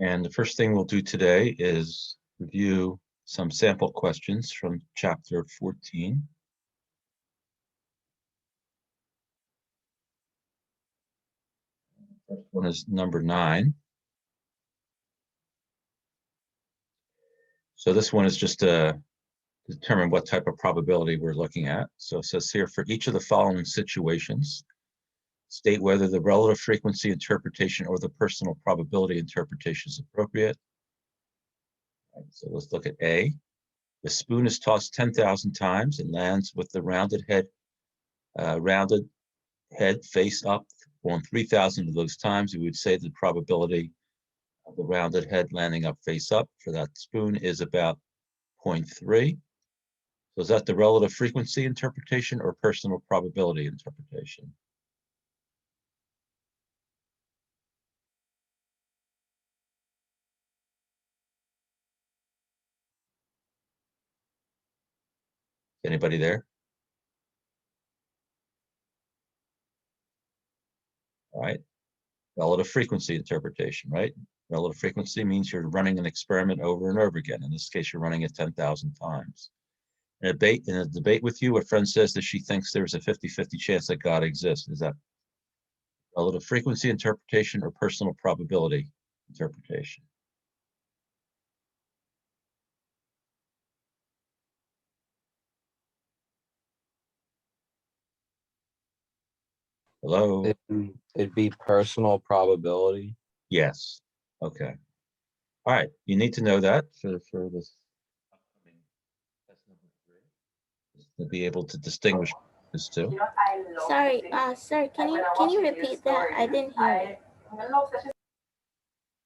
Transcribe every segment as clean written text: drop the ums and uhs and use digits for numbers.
And the first thing we'll do today is review some sample questions from chapter 14. First one is number 9. So this one is just to determine what type of probability we're looking at. So it says here, for each of the following situations, state whether the relative frequency interpretation or the personal probability interpretation is appropriate. Right, so let's look at A. The spoon is tossed 10,000 times and lands with the rounded head face up on 3,000 of those times. We would say the probability of the rounded head landing up face up for that spoon is about 0.3. So is that the relative frequency interpretation or personal probability interpretation? Anybody there? All right. Relative frequency interpretation, right? Relative frequency means you're running an experiment over and over again. In this case, you're running it 10,000 times. In a debate with you, a friend says that she thinks there's a 50-50 chance that God exists. Is that relative frequency interpretation or personal probability interpretation? Hello? It'd be personal probability. Yes. Okay. All right. You need to know that for this upcoming test number 3, just to be able to distinguish this two. Sorry, sir, can you repeat that? I didn't hear it.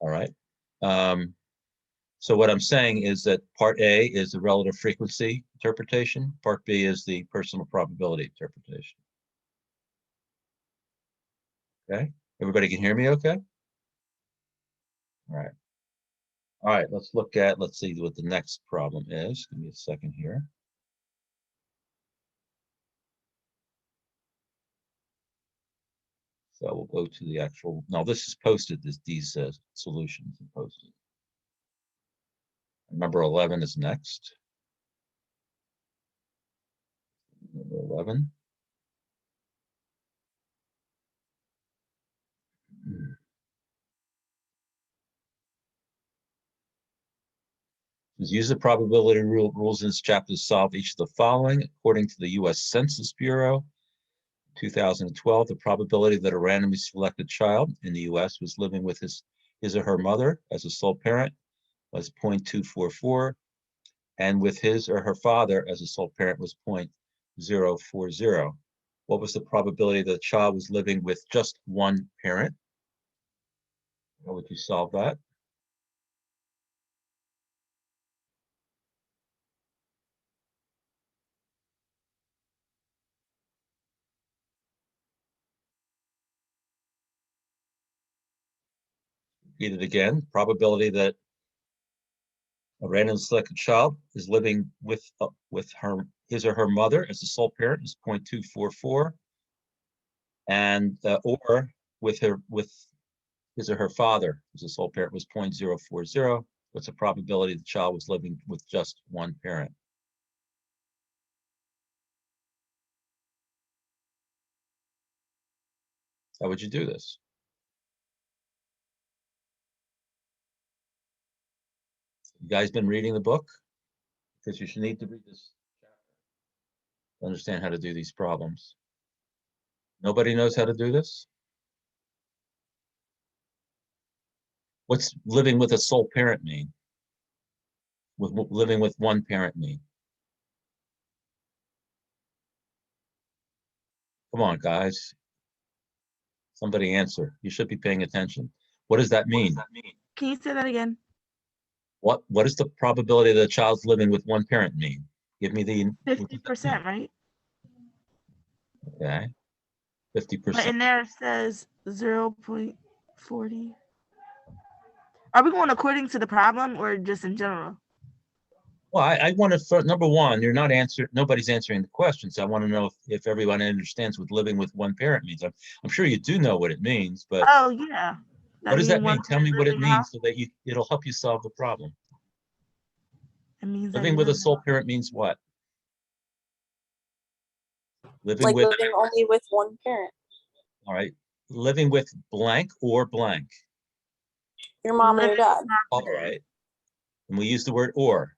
All right. So what I'm saying is that part A is the relative frequency interpretation. Part B is the personal probability interpretation. Okay. Everybody can hear me okay? All right. All right, let's see what the next problem is. Give me a second here. So we'll go to the actual, no, this is posted, these solutions are posted. Number 11 is next. Number 11. Use the probability rules in this chapter to solve each of the following. According to the U.S. Census Bureau, 2012, the probability that a randomly selected child in the U.S. was living with his or her mother as a sole parent was 0.244, and with his or her father as a sole parent was 0.040. What was the probability that the child was living with just one parent? How would you solve that? Repeat it again. Probability that a random selected child is living with his or her mother as a sole parent is 0.244, and or with his or her father as a sole parent was 0.040. What's the probability the child was living with just one parent? How would you do this? You guys been reading the book? Because you should need to read this chapter to understand how to do these problems. Nobody knows how to do this? What's living with a sole parent mean? Living with one parent mean? Come on, guys. Somebody answer. You should be paying attention. What does that mean? Can you say that again? What is the probability that a child's living with one parent mean? Give me the 50%, right? Okay. 50%. But in there it says 0.40. Are we going according to the problem or just in general? Well, I want to, number one, nobody's answering the question. So I want to know if everyone understands what living with one parent means. I'm sure you do know what it means, but Oh, yeah. What does that mean? one Tell me what it living in the means so that it'll help you solve the problem. It means that Living he with a lives in sole parent means what? Living Like with, living only with one parent, all right, living with blank or blank. your mom or your living dad. All right. And we use the word or.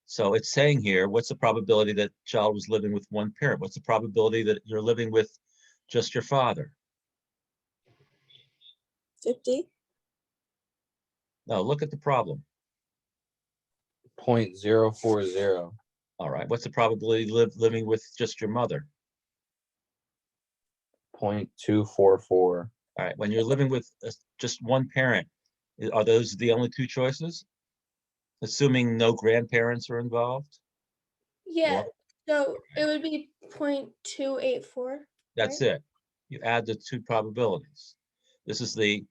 So it's saying here, what's the probability that child was living with one parent? What's the probability that you're living with just your father? 50. No, look at the problem. 0.040. All right. What's the probability living with just your mother? 0.244. All right. When you're living with just one parent, are those the only two choices? Assuming no grandparents are involved? Yeah, Well, so it would be 0.284. that's right? it. You add the two probabilities. This is the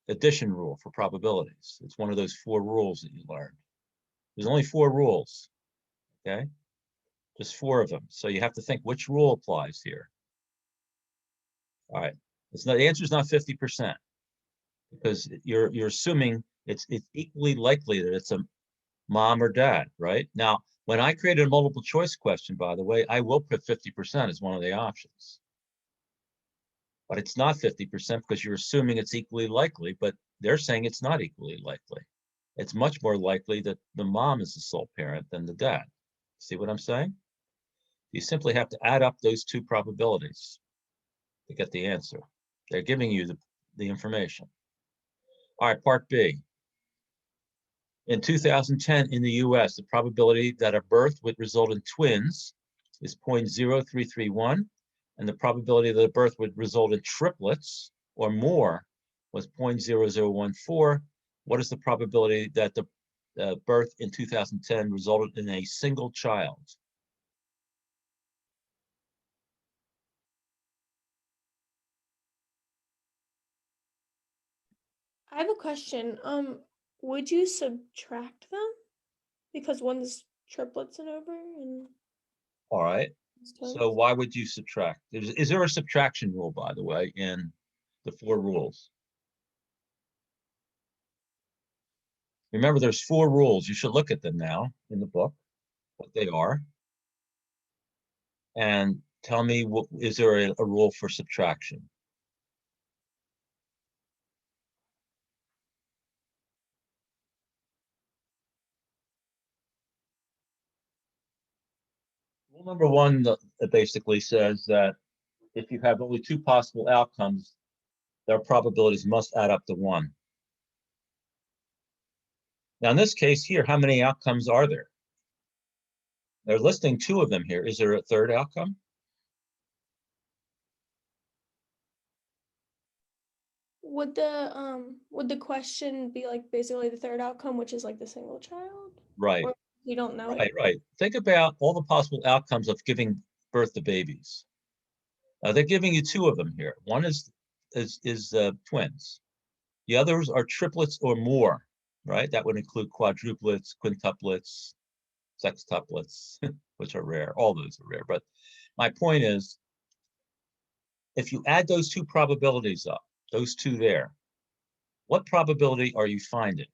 addition rule for probabilities. It's one of those 4 rules that you learned. There's only 4 rules, okay? Just 4 of them. So you have to think which rule applies here. All right. The answer is not 50% because you're assuming it's equally likely that it's a mom or dad, right? Now, when I created a multiple choice question, by the way, I will put 50% as one of the options. But it's not 50% because you're assuming it's equally likely, but they're saying it's not equally likely. It's much more likely that the mom is the sole parent than the dad. See what I'm saying? You simply have to add up those 2 probabilities to get the answer. They're giving you the information. All right, part B. In 2010 in the US, the probability that a birth would result in twins is 0.0331, and the probability that a birth would result in triplets or more was 0.0014. What is the probability that the birth in 2010 resulted in a single child? I have a question. Would you subtract them? Because one's triplets and over and All right. one's So twins? why would you subtract? Is there a subtraction rule, by the way, in the 4 rules? Remember, there's 4 rules. You should look at them now in the book, what they are, and tell me, is there a rule for subtraction? Rule number 1 that basically says that if you have only 2 possible outcomes, their probabilities must add up to 1. Now, in this case here, how many outcomes are there? They're listing 2 of them here. Is there a third outcome? Would the question be like basically the third outcome, which is like the single child? Right, Or you don't know right, it? right. Think about all the possible outcomes of giving birth to babies. They're giving you 2 of them here. One is twins. The others are triplets or more, right? That would include quadruplets, quintuplets, sextuplets, which are rare. All those are rare. But my point is, if you add those 2 probabilities up, those 2 there, what probability are you finding?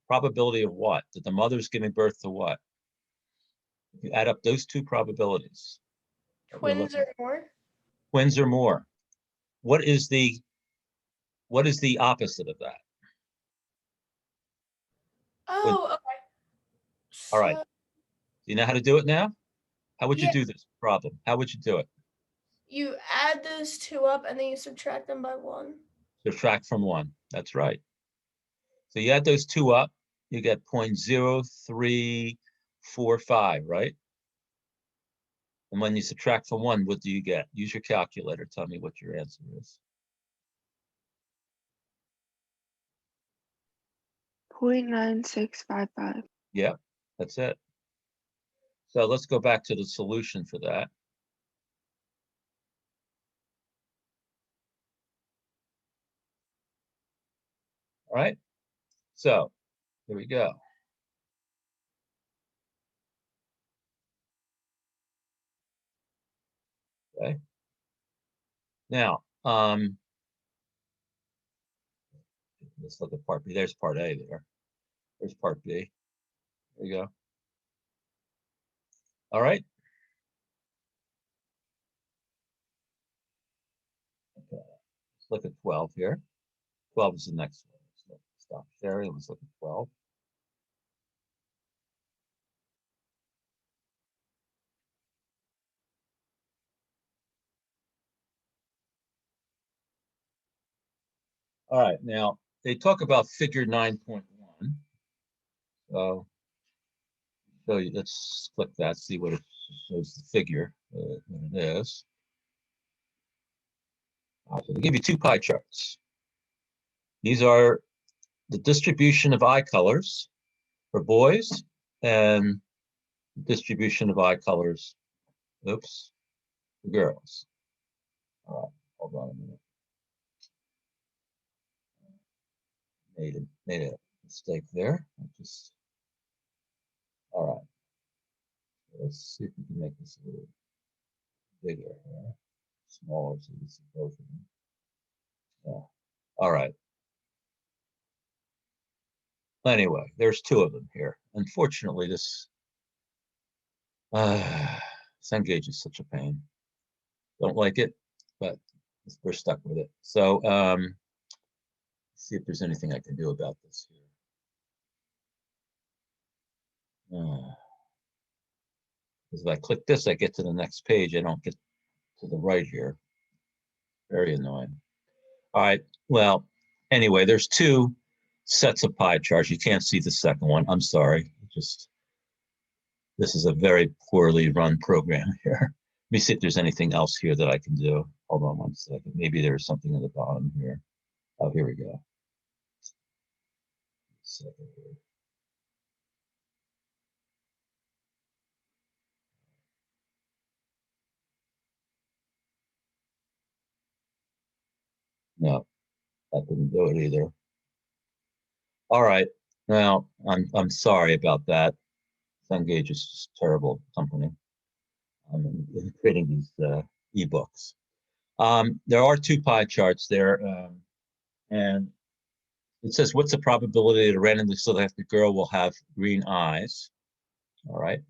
Probability of what? That the mother's giving birth to what? If you add up those 2 probabilities. Twins or more? Twins or more. What is the opposite of that? Oh, okay. All right. So Do you know how to do it now? How would you yeah, do this problem? How would you do it? you add those 2 up and then you subtract them by 1. Subtract from 1. That's right. So you add those 2 up, you get 0.0345, right? And when you subtract from 1, what do you get? Use your calculator. Tell me what your answer is. 0.9655. Yep, that's it. So let's go back to the solution for that. All right. So here we go. Okay. Now, Let's look at part B. There's part A there. There's part B. There you go. All right. Okay. Let's look at 12 here. 12 is the next one. So stop sharing. Let's look at 12. All right, now they talk about figure 9.1. So let's click that, see what it shows the figure, what it is. So they give you two pie charts. These are the distribution of eye colors for boys and distribution of eye colors, oops, for girls. All right, hold on a minute. Made a mistake there. All right. Let's see if we can make this a little bigger here, smaller so you can see both of them. Yeah. All right. Anyway, there's two of them here. Unfortunately, this Cengage is such a pain. Don't like it, but we're stuck with it. So see if there's anything I can do about this here. Because if I click this, I get to the next page. I don't get to the right here. Very annoying. All right. Well, anyway, there's two sets of pie charts. You can't see the second one. I'm sorry. This is a very poorly run program here. Let me see if there's anything else here that I can do. Hold on one second. Maybe there's something at the bottom here. Oh, here we go. Second here. No, that didn't do it either. All right. Now, I'm sorry about that. Cengage is just a terrible company. In creating these ebooks. There are two pie charts there, and it says, what's the probability that a randomly selected girl will have green eyes? All right.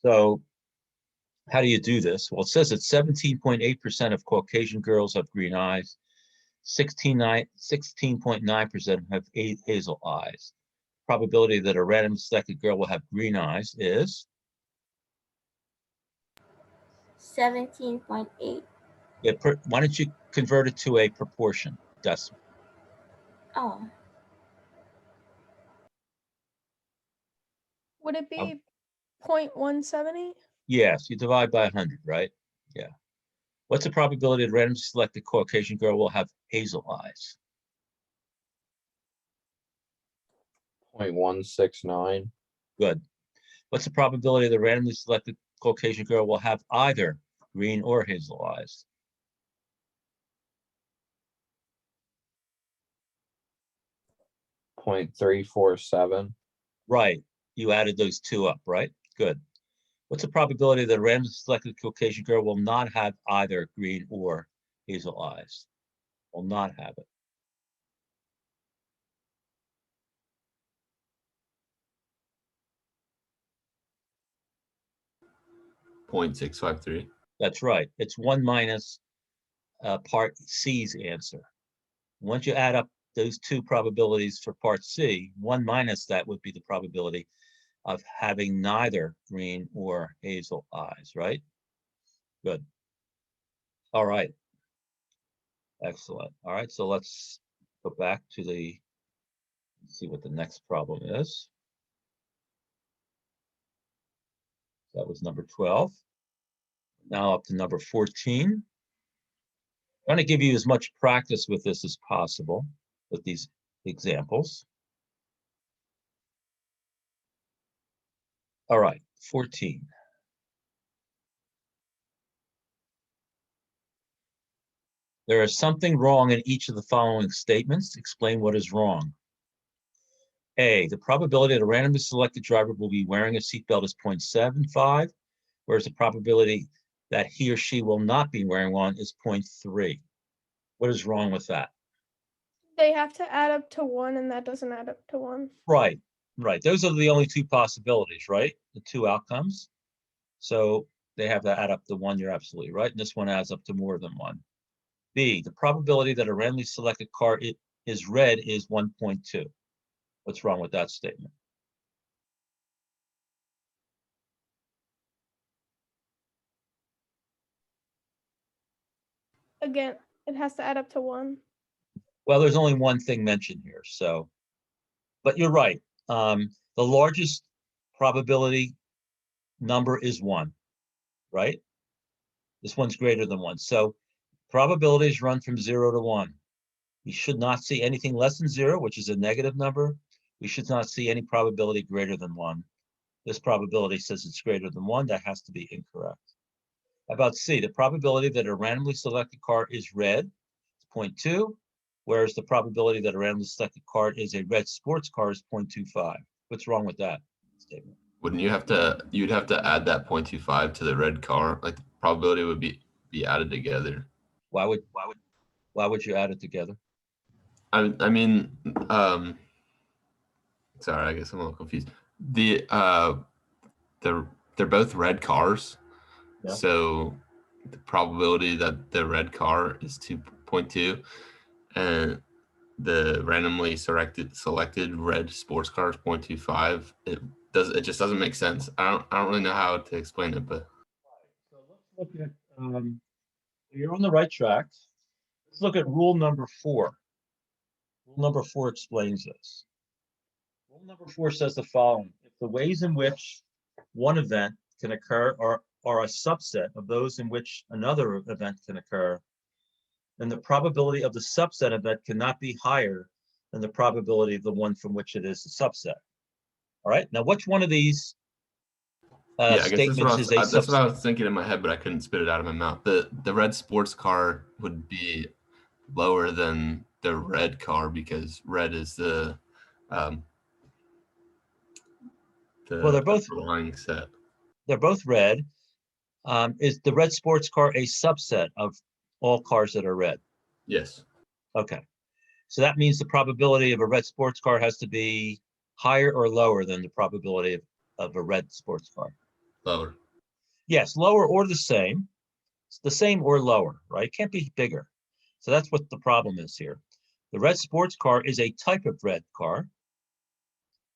So how do you do this? Well, it says that 17.8% of Caucasian girls have green eyes, 16.9% have hazel eyes. Probability that a randomly selected girl will have green eyes is 17.8. Yeah, why don't you convert it to a proportion decimal? Oh, Would it be 0.178? Yes, you divide by 100, right? Yeah. What's the probability that a randomly selected Caucasian girl will have hazel eyes? 0.169. Good. What's the probability that a randomly selected Caucasian girl will have either green or hazel eyes? 0.347. Right. You added those two up, right? Good. What's the probability that a randomly selected Caucasian girl will not have either green or hazel eyes? Will not have it. .653. That's right. It's 1 minus part C's answer. Once you add up those two probabilities for part C, 1 minus that would be the probability of having neither green or hazel eyes, right? Good. All right. Excellent. All right, so let's go back to see what the next problem is. That was number 12. Now up to number 14. I'm going to give you as much practice with this as possible with these examples. All right, 14. There is something wrong in each of the following statements. Explain what is wrong. A, the probability that a randomly selected driver will be wearing a seatbelt is 0.75, whereas the probability that he or she will not be wearing one is 0.3. What is wrong with that? They have to add up to 1, and that doesn't add up to 1. Right, right. Those are the only two possibilities, right? The two outcomes. So they have to add up to 1. You're absolutely right. And this one adds up to more than 1. B, the probability that a randomly selected card is red is 1.2. What's wrong with that statement? Again, it has to add up to 1. Well, there's only one thing mentioned here, so, but you're right. The largest probability number is 1, right? This one's greater than 1. So probabilities run from 0 to 1. We should not see anything less than 0, which is a negative number. We should not see any probability greater than 1. This probability says it's greater than 1. That has to be incorrect. How about C? The probability that a randomly selected card is red is 0.2, whereas the probability that a randomly selected card is a red sports car is 0.25. What's wrong with that statement? Wouldn't you have to, you'd have to add that 0.25 to the red car? Like the probability would be added together. Why would you add it together? I mean, sorry, I guess I'm a little confused. They're both red cars. Yeah. So the probability that the red car is 2.2 and the randomly selected red sports car is 0.25. It just doesn't make sense. I don't really know how to explain it, but So let's look at, you're on the right track. Let's look at rule number 4. Rule number 4 explains this. Rule number 4 says the following: if the ways in which one event can occur are a subset of those in which another event can occur, then the probability of the subset event cannot be higher than the probability of the one from which it is a subset. All right, now which one of these yeah, I guess statements is a that's what I subset? was thinking in my head, but I couldn't spit it out of my mouth. The red sports car would be lower than the red car because red is the Well, they're both underlying set. they're both red. Is the red sports car a subset of all cars that are red? Yes. Okay, so that means the probability of a red sports car has to be higher or lower than the probability of a red sports car? Lower. Yes, lower or the same. It's the same or lower, right? Can't be bigger. So that's what the problem is here. The red sports car is a type of red car,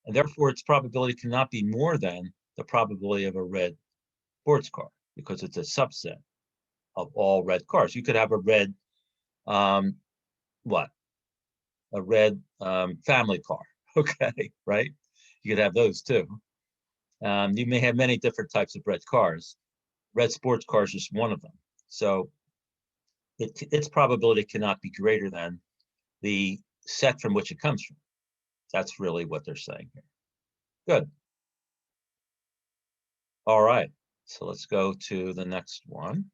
and therefore its probability cannot be more than the probability of a red sports car because it's a subset of all red cars. You could have a red, what? A red family car, okay, right? You could have those too. You may have many different types of red cars. Red sports car is just one of them. So its probability cannot be greater than the set from which it comes from. That's really what they're saying here. Good. All right, so let's go to the next one.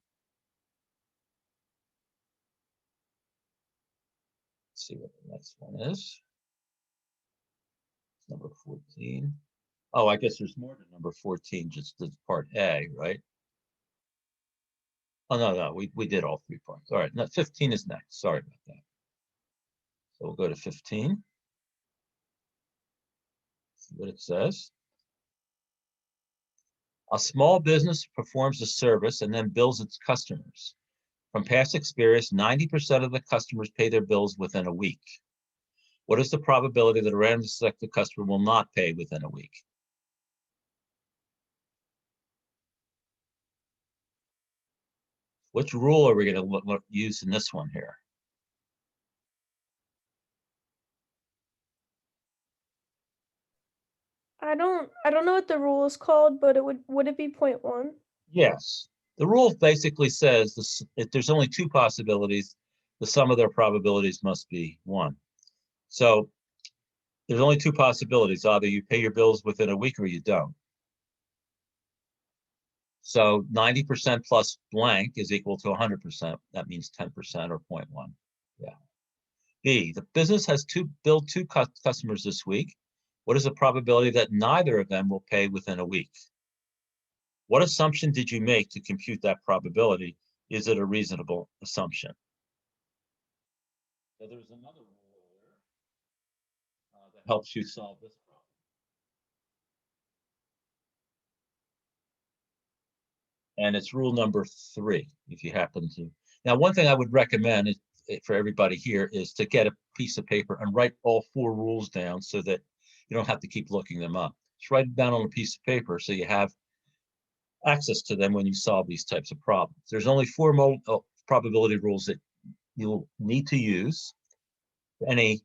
Let's see what the next one is. It's number 14. Oh, I guess there's more to number 14, just the part A, right? Oh, no, we did all 3 parts. All right, now 15 is next. Sorry about that. So we'll go to 15. See what it says. A small business performs a service and then bills its customers. From past experience, 90% of the customers pay their bills within a week. What is the probability that a randomly selected customer will not pay within a week? Which rule are we going to use in this one here? I don't know what the rule is called, but would it be 0.1? Yes. The rule basically says this, if there's only 2 possibilities, the sum of their probabilities must be 1. So there's only 2 possibilities. Either you pay your bills within a week or you don't. So 90% plus blank is equal to 100%. That means 10% or 0.1. Yeah. B, the business has billed two customers this week. What is the probability that neither of them will pay within a week? What assumption did you make to compute that probability? Is it a reasonable assumption? So there's another rule that helps you solve this problem. And it's rule number 3, if you happen to. Now, one thing I would recommend is, for everybody here, is to get a piece of paper and write all 4 rules down so that you don't have to keep looking them up. Just write it down on a piece of paper so you have access to them when you solve these types of problems. There's only 4 probability rules that you'll need to use for any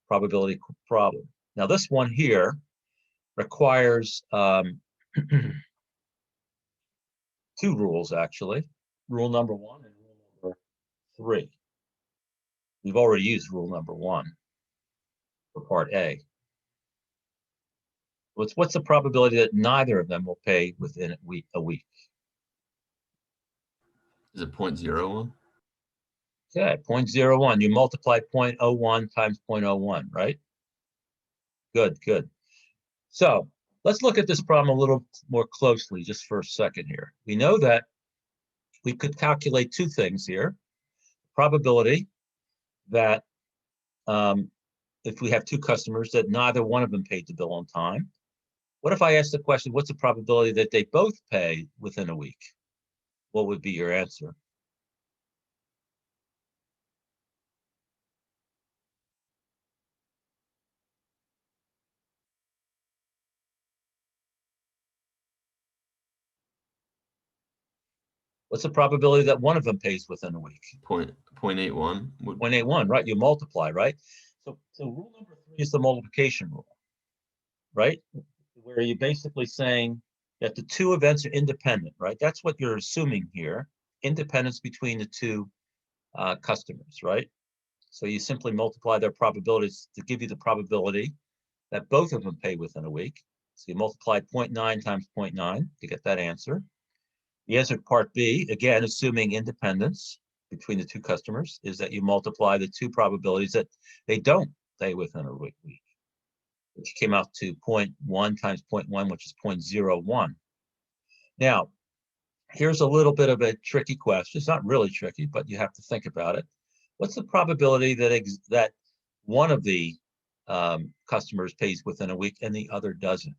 probability problem. Now, this one here requires 2 rules, actually. Rule number 1 and rule number 3. We've already used rule number 1 for part A. What's the probability that neither of them will pay within a week? Is it 0.01? Okay, 0.01. You multiply 0.01 times 0.01, right? Good, good. So let's look at this problem a little more closely just for a second here. We know that we could calculate 2 things here. Probability that if we have 2 customers that neither one of them paid the bill on time. What if I ask the question, what's the probability that they both pay within a week? What would be your answer? What's the probability that one of them pays within a week? 0.81. 0.81, right? You multiply, right? So rule number 3 is the multiplication rule, right? Where you're basically saying that the 2 events are independent, right? That's what you're assuming here, independence between the 2 customers, right? So you simply multiply their probabilities to give you the probability that both of them pay within a week. So you multiply 0.9 times 0.9 to get that answer. The answer to part B, again, assuming independence between the 2 customers, is that you multiply the 2 probabilities that they don't pay within a week, which came out to 0.1 times 0.1, which is 0.01. Now, here's a little bit of a tricky question. It's not really tricky, but you have to think about it. What's the probability that one of the customers pays within a week and the other doesn't?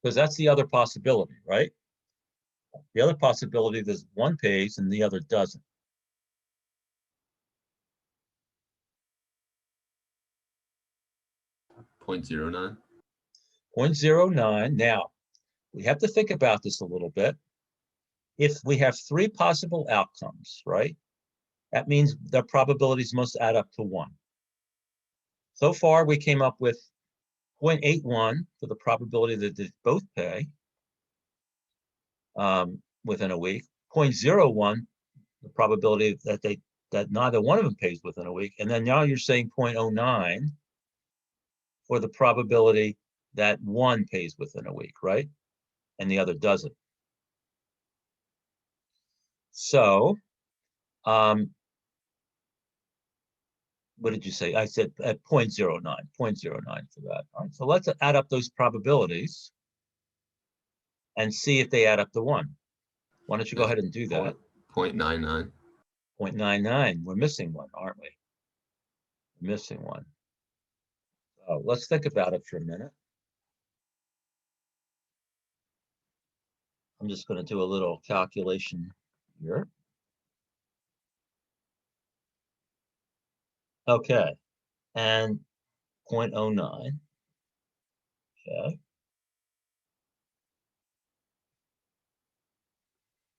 Because that's the other possibility, right? The other possibility is one pays and the other doesn't. .09. 0.09. Now, we have to think about this a little bit. If we have 3 possible outcomes, right? That means the probabilities must add up to 1. So far, we came up with 0.81 for the probability that they both pay within a week, 0.01, the probability that neither one of them pays within a week, and then now you're saying 0.09 for the probability that one pays within a week, right? And the other doesn't. So, what did you say? I said at 0.09 for that. All right, so let's add up those probabilities and see if they add up to 1. Why don't you go ahead and do that? 0.99. 0.99. We're missing one, aren't we? We're missing one. So let's think about it for a minute. I'm just going to do a little calculation here. Okay, and 0.09. Okay.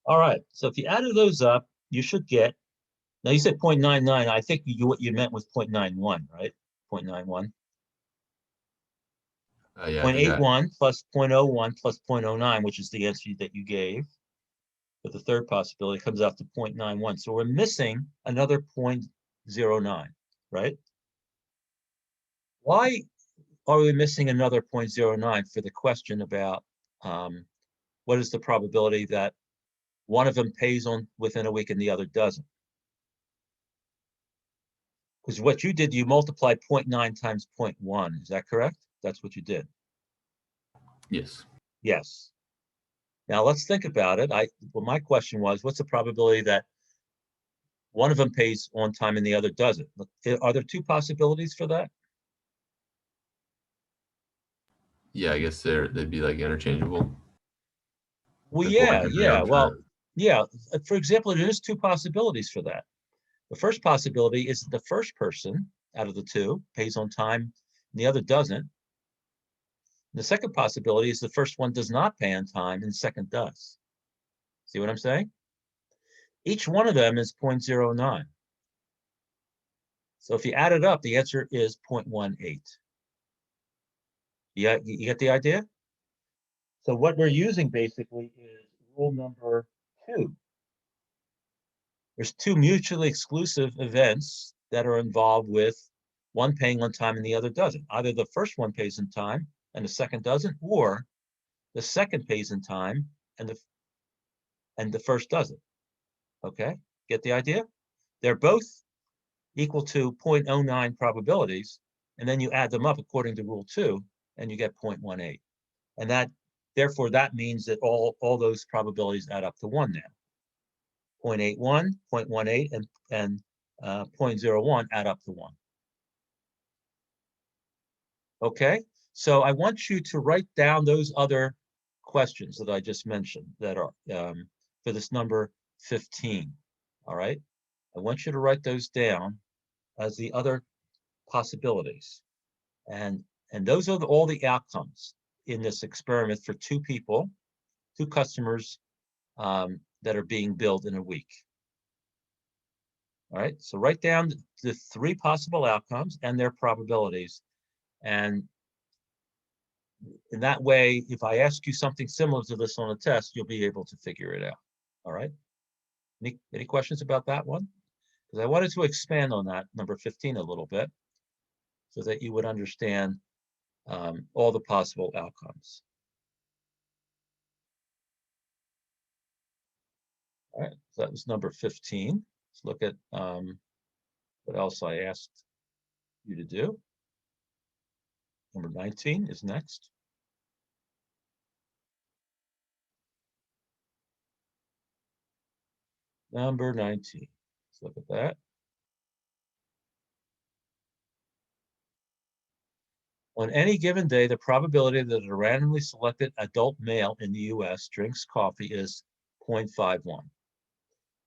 All right, so if you added those up, you should get, now you said 0.99, I think what you meant was 0.91, right? 0.91. Yeah, I think 0.81 plus 0.01 plus 0.09, which is the answer that you gave. But the third possibility comes out to 0.91. So we're missing another 0.09, right? Why are we missing another 0.09 for the question about what is the probability that one of them pays on within a week and the other doesn't? Because what you did, you multiplied 0.9 times 0.1. Is that correct? That's what you did. yes. Yes. Now let's think about it. Well, my question was, what's the probability that one of them pays on time and the other doesn't. Are there two possibilities for that? Yeah, I guess they'd be like interchangeable. Well, They're both yeah. on Well, time. yeah. For example, there's two possibilities for that. The first possibility is the first person out of the two pays on time and the other doesn't. The second possibility is the first one does not pay on time and the second does. See what I'm saying? Each one of them is 0.09. So if you add it up, the answer is 0.18. You get the idea? So what we're using basically is rule number 2. There's two mutually exclusive events that are involved with one paying on time and the other doesn't. Either the first one pays in time and the second doesn't, or the second pays in time and the first doesn't. Okay, get the idea? They're both equal to 0.09 probabilities, and then you add them up according to rule 2, and you get 0.18. And that, therefore, that means that all those probabilities add up to 1 now. 0.81, 0.18, and 0.01 add up to 1. Okay, so I want you to write down those other questions that I just mentioned that are for this number 15. All right, I want you to write those down as the other possibilities. And those are all the outcomes in this experiment for two people, two customers that are being billed in a week. All right, so write down the 3 possible outcomes and their probabilities. And in that way, if I ask you something similar to this on a test, you'll be able to figure it out. All right, any questions about that one? Because I wanted to expand on that number 15 a little bit so that you would understand all the possible outcomes. All right, so that was number 15. Let's look at what else I asked you to do. Number 19 is next. Number 19. Let's look at that. On any given day, the probability that a randomly selected adult male in the US drinks coffee is 0.51.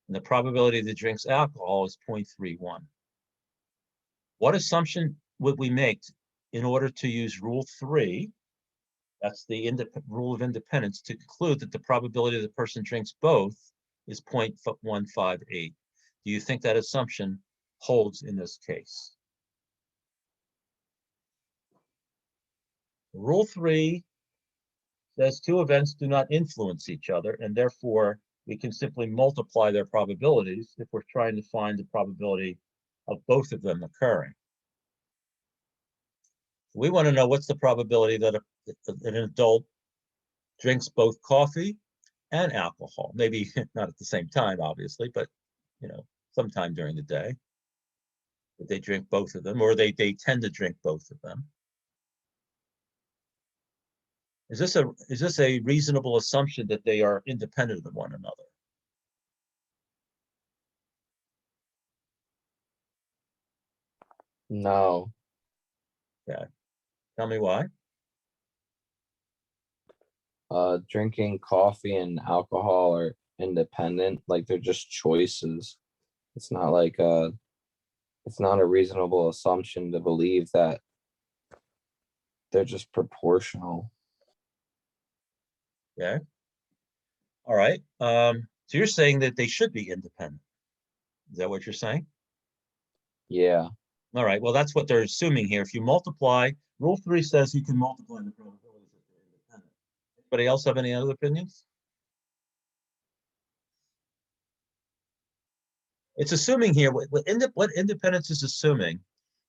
And the probability that drinks alcohol is 0.31. What assumption would we make in order to use rule 3, that's the rule of independence, to conclude that the probability the person drinks both is 0.158? Do you think that assumption holds in this case? Rule 3 says 2 events do not influence each other, and therefore we can simply multiply their probabilities if we're trying to find the probability of both of them occurring. We want to know what's the probability that an adult drinks both coffee and alcohol. Maybe not at the same time, obviously, but sometime during the day. That they drink both of them, or they tend to drink both of them. Is this a reasonable assumption that they are independent of one another? No. Yeah. Tell me why. Drinking coffee and alcohol are independent, like they're just choices. It's not like it's not a reasonable assumption to believe that they're just proportional. Yeah. All right. So you're saying that they should be independent. Is that what you're saying? Yeah. All right. Well, that's what they're assuming here. If you multiply, rule 3 says you can multiply the probabilities that they're independent. Anybody else have any other opinions? It's assuming here what independence is assuming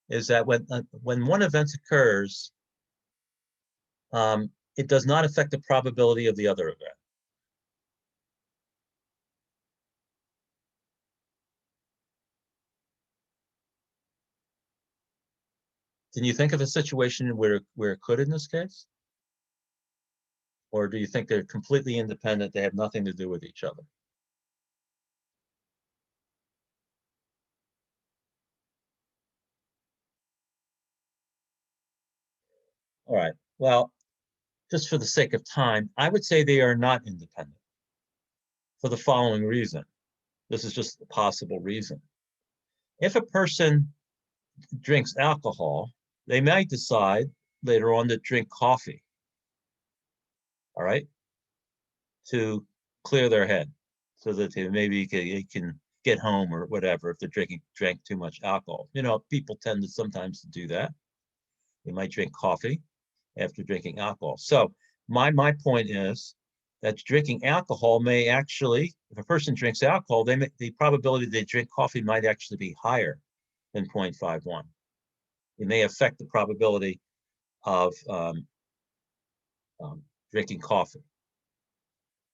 is that when one event occurs, it does not affect the probability of the other event. Can you think of a situation where it could in this case? Or do you think they're completely independent, they have nothing to do with each other? All right, well, just for the sake of time, I would say they are not independent for the following reason. This is just a possible reason. If a person drinks alcohol, they might decide later on to drink coffee, all right, to clear their head so that they maybe can get home or whatever if they're drank too much alcohol. You know, people tend to sometimes do that. They might drink coffee after drinking alcohol. So my point is that drinking alcohol may actually, if a person drinks alcohol, the probability they drink coffee might actually be higher than 0.51. It may affect the probability of drinking coffee.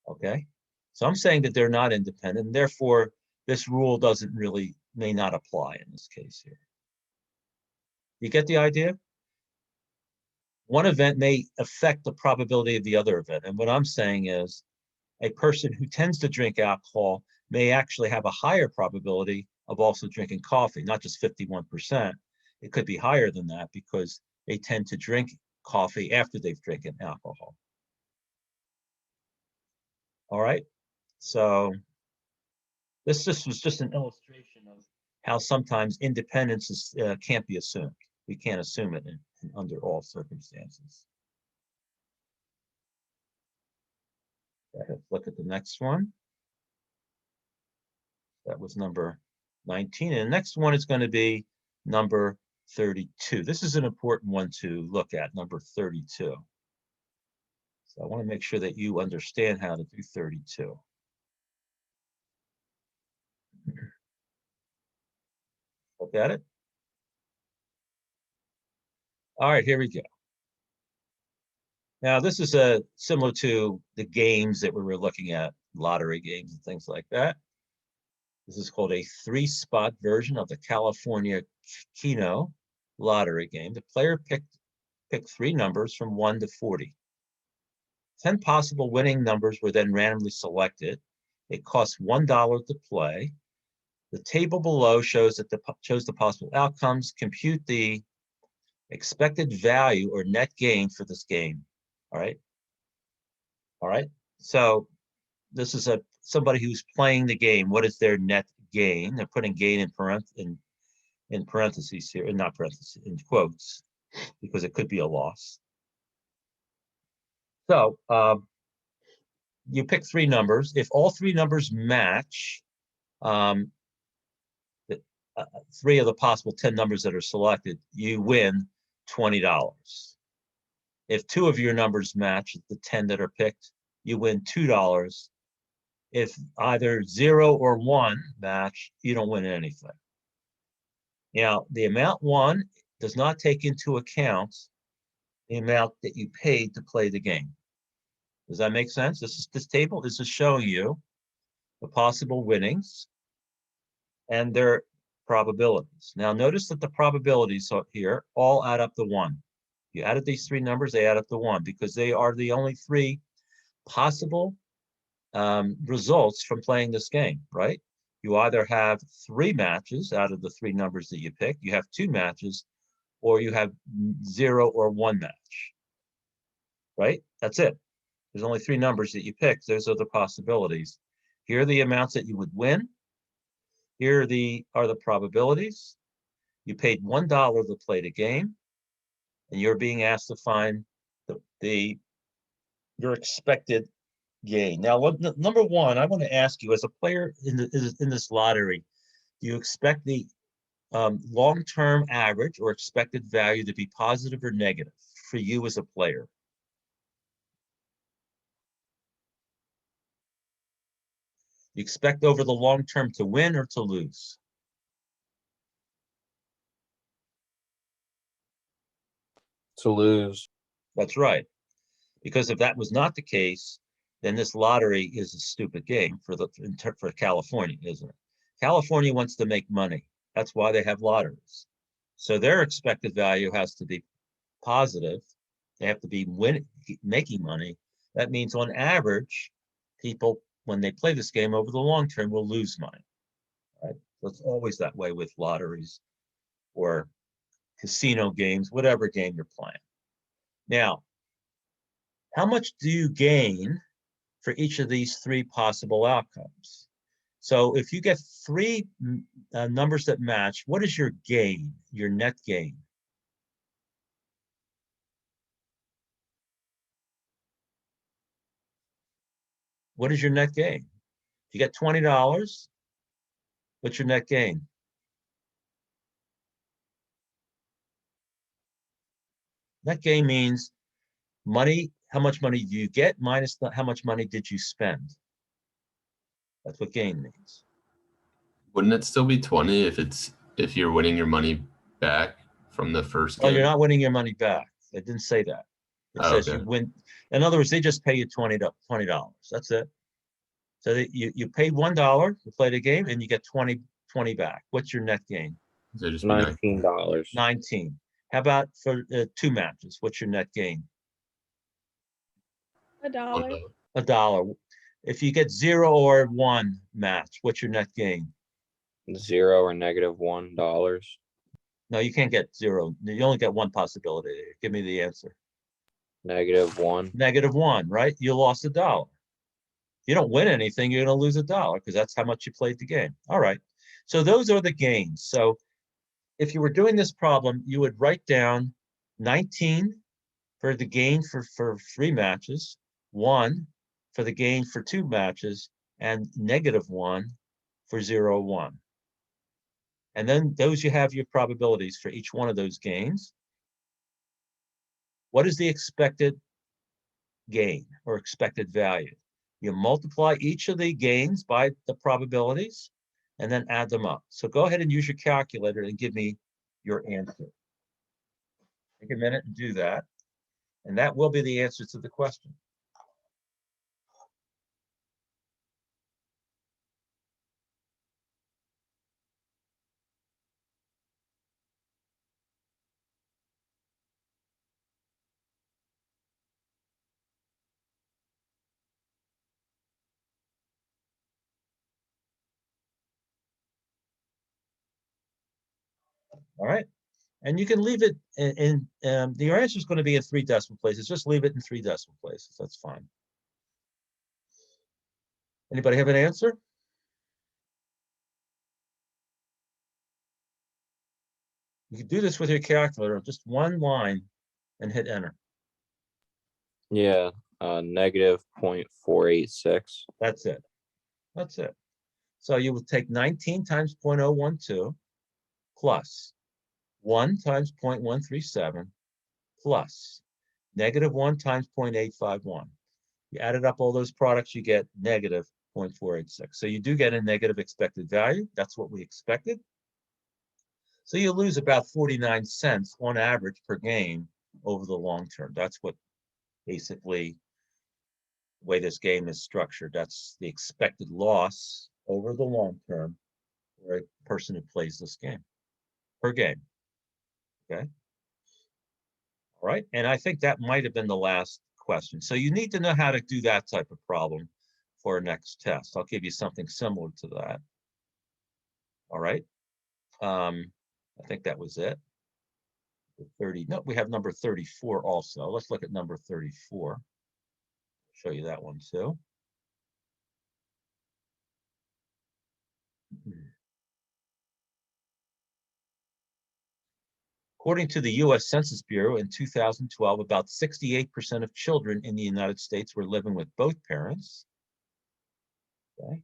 Okay, so I'm saying that they're not independent, and therefore this rule may not apply in this case here. You get the idea? One event may affect the probability of the other event, and what I'm saying is a person who tends to drink alcohol may actually have a higher probability of also drinking coffee, not just 51%. It could be higher than that because they tend to drink coffee after they've drinking alcohol. All right, so this was just an illustration of how sometimes independence can't be assumed. We can't assume it under all circumstances. Let's look at the next one. That was number 19. And the next one is going to be number 32. This is an important one to look at, number 32. So I want to make sure that you understand how to do 32. Look at it. All right, here we go. Now, this is similar to the games that we were looking at, lottery games and things like that. This is called a 3-spot version of the California Keno lottery game. The player picked 3 numbers from 1 to 40. 10 possible winning numbers were then randomly selected. It costs $1 to play. The table below shows the possible outcomes. Compute the expected value or net gain for this game. All right. All right. So this is somebody who's playing the game. What is their net gain? They're putting gain in parentheses here, and not parentheses, in quotes, because it could be a loss. So you pick 3 numbers. If all 3 numbers match, 3 of the possible 10 numbers that are selected, you win $20. If 2 of your numbers match the 10 that are picked, you win $2. If either 0 or 1 match, you don't win anything. Now, the amount won does not take into account the amount that you paid to play the game. Does that make sense? This table is just showing you the possible winnings and their probabilities. Now, notice that the probabilities here all add up to 1. You added these 3 numbers, they add up to 1 because they are the only 3 possible results from playing this game, right? You either have 3 matches out of the 3 numbers that you pick, you have 2 matches, or you have 0 or 1 match, right? That's it. There's only 3 numbers that you pick. Those are the possibilities. Here are the amounts that you would win. Here are the probabilities. You paid $1 to play the game, and you're being asked to find your expected gain. Now, number 1, I want to ask you, as a player in this lottery, do you expect the long-term average or expected value to be positive or negative for you as a player? You expect over the long term to win or to lose? To lose. That's right. Because if that was not the case, then this lottery is a stupid game for California, isn't it? California wants to make money. That's why they have lotteries. So their expected value has to be positive. They have to be making money. That means on average, people, when they play this game over the long term, will lose money. Right? So it's always that way with lotteries or casino games, whatever game you're playing. Now, how much do you gain for each of these three possible outcomes? So if you get three numbers that match, what is your gain, your net gain? What is your net gain? If you get $20, what's your net gain? Net gain means money, how much money do you get minus how much money did you spend? That's what gain means. Wouldn't it still be 20 if you're winning your money back from the first Oh, game? you're not winning your money back. They didn't say that. It Oh, says okay. you win. In other words, they just pay you $20. That's it. So you paid $1 to play the game and you get 20 back. What's your net gain? So just be nice. $19. 19. How about for 2 matches? What's your net gain? $1. $1. If you get 0 or 1 match, what's your net gain? 0 or negative $1. No, you can't get 0. You only get one possibility. Give me the answer. Negative 1. Negative 1, right? You lost $1. You don't win anything, you're going to lose $1 because that's how much you played the game. All right. So those are the gains. So if you were doing this problem, you would write down 19 for the gain for 3 matches, 1 for the gain for 2 matches, and -1 for 0, 1. And then those you have your probabilities for each one of those gains. What is the expected gain or expected value? You multiply each of the gains by the probabilities and then add them up. So go ahead and use your calculator and give me your answer. Take a minute and do that. And that will be the answer to the question. All right. And you can leave it your answer is going to be in 3 decimal places. Just leave it in 3 decimal places. That's fine. Anybody have an answer? You can do this with your calculator, just one line and hit enter. Yeah, negative 0.486. That's it. That's it. So you would take 19 times 0.012 plus 1 times 0.137 plus -1 times 0.851. You added up all those products, you get negative 0.486. So you do get a negative expected value. That's what we expected. So you lose about 49 cents on average per game over the long term. That's what basically the way this game is structured. That's the expected loss over the long term for a person who plays this game per game. Okay. All right. And I think that might have been the last question. So you need to know how to do that type of problem for our next test. I'll give you something similar to that. All right. I think that was it. 30. No, we have number 34 also. Let's look at number 34. Show you that one too. According to the U.S. Census Bureau in 2012, about 68% of children in the United States were living with both parents. Okay.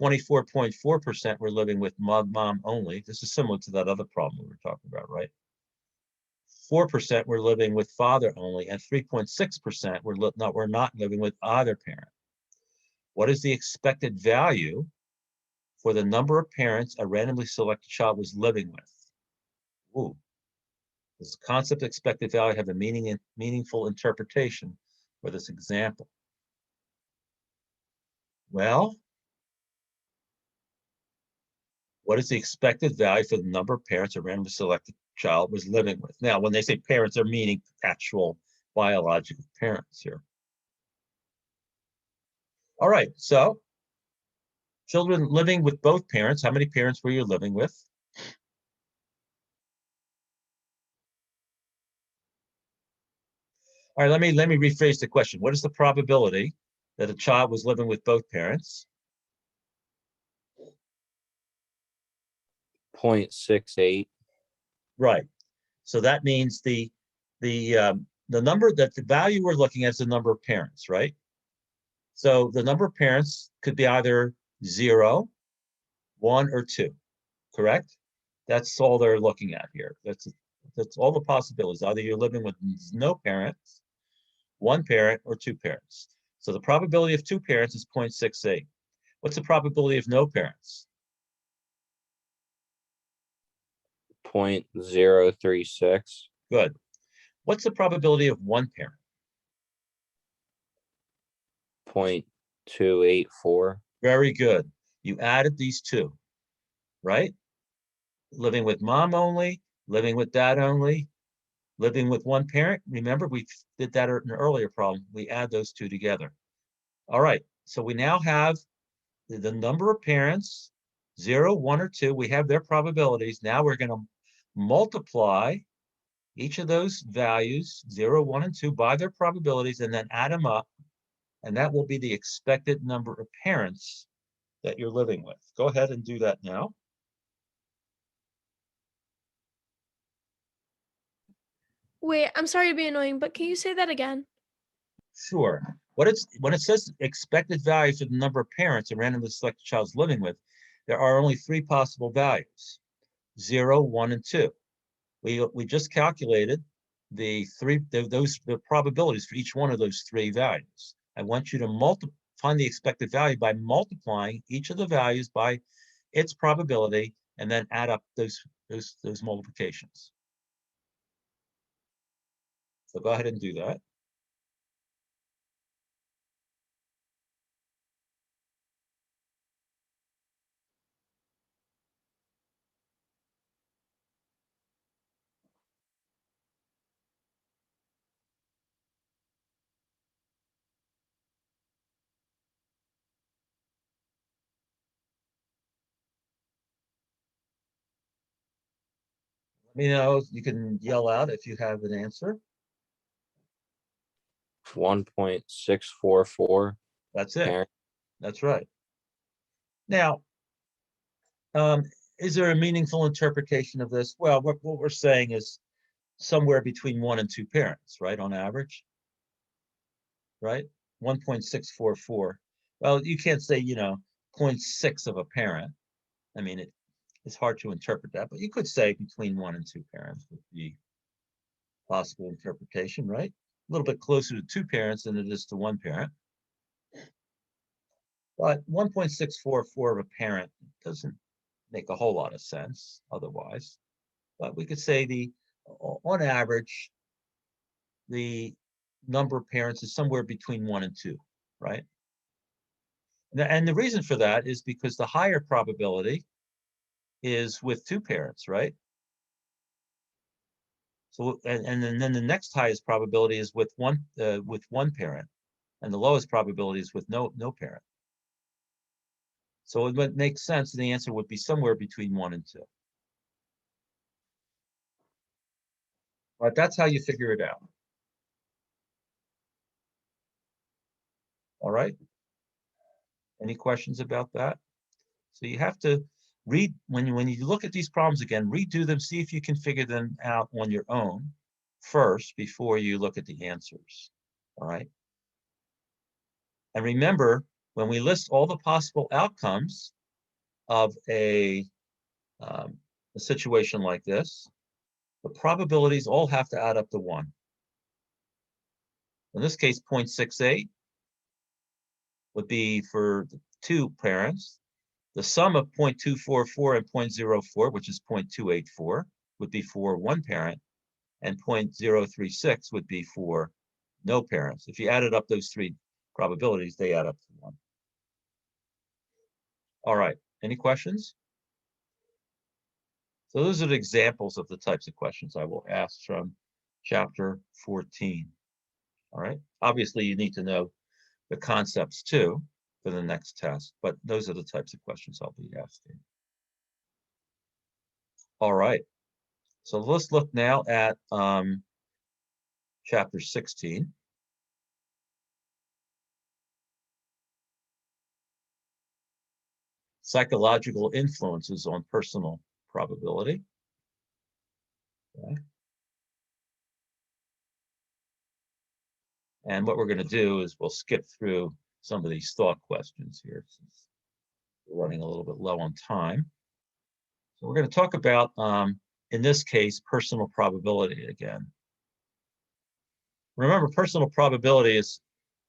24.4% were living with mom only. This is similar to that other problem we were talking about, right? 4% were living with father only, and 3.6% were not living with either parent. What is the expected value for the number of parents a randomly selected child was living with? Ooh. Does the concept of expected value have a meaningful interpretation for this example? Well, what is the expected value for the number of parents a randomly selected child was living with? Now, when they say parents, they're meaning actual biological parents here. All right, so children living with both parents, how many parents were you living with? All right, let me rephrase the question. What is the probability that a child was living with both parents? 0.68. Right. So that means the number that the value we're looking at is the number of parents, right? So the number of parents could be either 0, 1, or 2, correct? That's all they're looking at here. That's all the possibilities. Either you're living with no parents, 1 parent, or 2 parents. So the probability of 2 parents is 0.68. What's the probability of no parents? 0.036. Good. What's the probability of 1 parent? 0.284. Very good. You added these two, right? Living with mom only, living with dad only, living with 1 parent. Remember, we did that in an earlier problem. We add those two together. All right. So we now have the number of parents, 0, 1, or 2. We have their probabilities. Now we're going to multiply each of those values, 0, 1, and 2, by their probabilities, and then add them up. And that will be the expected number of parents that you're living with. Go ahead and do that now. Wait, I'm sorry to be annoying, but can you say that again? Sure. When it says expected value for the number of parents a randomly selected child is living with, there are only 3 possible values: 0, 1, and 2. We just calculated the probabilities for each one of those 3 values. I want you to find the expected value by multiplying each of the values by its probability, and then add up those multiplications. So go ahead and do that. Let me know. You can yell out if you have an answer. 1.644. That's it. Parent. That's right. Now, is there a meaningful interpretation of this? Well, what we're saying is somewhere between 1 and 2 parents, right, on average, right? 1.644. Well, you can't say, 0.6 of a parent. I mean, it's hard to interpret that, but you could say between 1 and 2 parents would be possible interpretation, right? A little bit closer to 2 parents than it is to 1 parent. But 1.644 of a parent doesn't make a whole lot of sense otherwise. But we could say on average, the number of parents is somewhere between 1 and 2, right? And the reason for that is because the higher probability is with 2 parents, right? So, and then the next highest probability is with one parent, and the lowest probability is with no parent. So it would make sense, and the answer would be somewhere between 1 and 2. But that's how you figure it out. All right. Any questions about that? So you have to read when you look at these problems again, redo them, see if you can figure them out on your own first before you look at the answers. All right. And remember, when we list all the possible outcomes of a situation like this, the probabilities all have to add up to 1. In this case, 0.68 would be for 2 parents. The sum of 0.244 and 0.04, which is 0.284, would be for 1 parent, and 0.036 would be for no parents. If you added up those 3 probabilities, they add up to 1. All right, any questions? So those are the examples of the types of questions I will ask from chapter 14. All right, obviously you need to know the concepts too for the next test, but those are the types of questions I'll be asking. All right, so let's look now at chapter 16. Psychological influences on personal probability. Okay. And what we're going to do is we'll skip through some of these thought questions here since we're running a little bit low on time. So we're going to talk about, in this case, personal probability again. Remember, personal probability is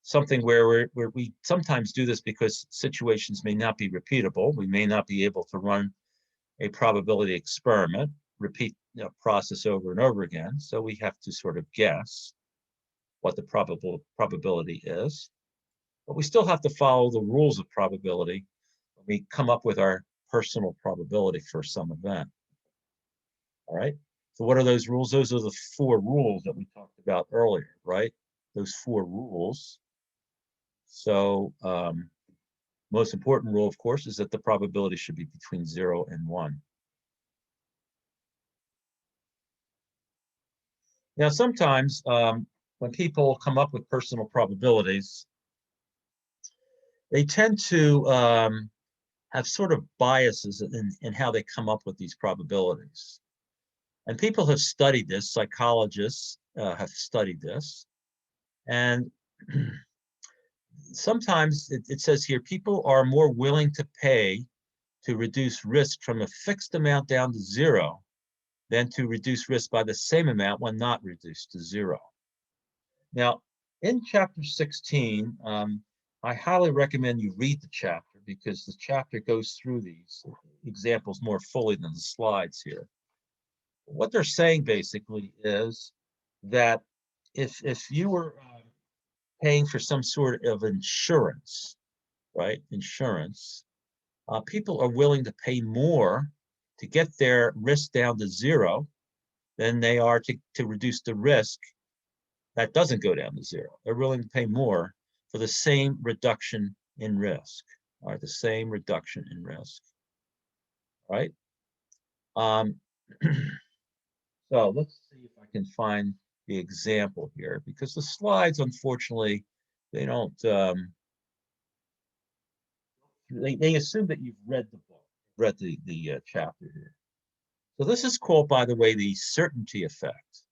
something where we sometimes do this because situations may not be repeatable. We may not be able to run a probability experiment, repeat the process over and over again. So we have to sort of guess what the probability is. But we still have to follow the rules of probability when we come up with our personal probability for some event. All right. So what are those rules? Those are the 4 rules that we talked about earlier, right? Those 4 rules. So most important rule, of course, is that the probability should be between 0 and 1. Now, sometimes when people come up with personal probabilities, they tend to have sort of biases in how they come up with these probabilities. And people have studied this, psychologists have studied this. And sometimes it says here, people are more willing to pay to reduce risk from a fixed amount down to 0 than to reduce risk by the same amount when not reduced to 0. Now, in chapter 16, I highly recommend you read the chapter because the chapter goes through these examples more fully than the slides here. What they're saying basically is that if you were paying for some sort of insurance, right? Insurance, people are willing to pay more to get their risk down to 0 than they are to reduce the risk that doesn't go down to 0. They're willing to pay more for the same reduction in risk, all right? The same reduction in risk, right? So let's see if I can find the example here, because the slides, unfortunately, they don't, they assume that you've read the book, read the chapter here. So this is called, by the way, the certainty effect.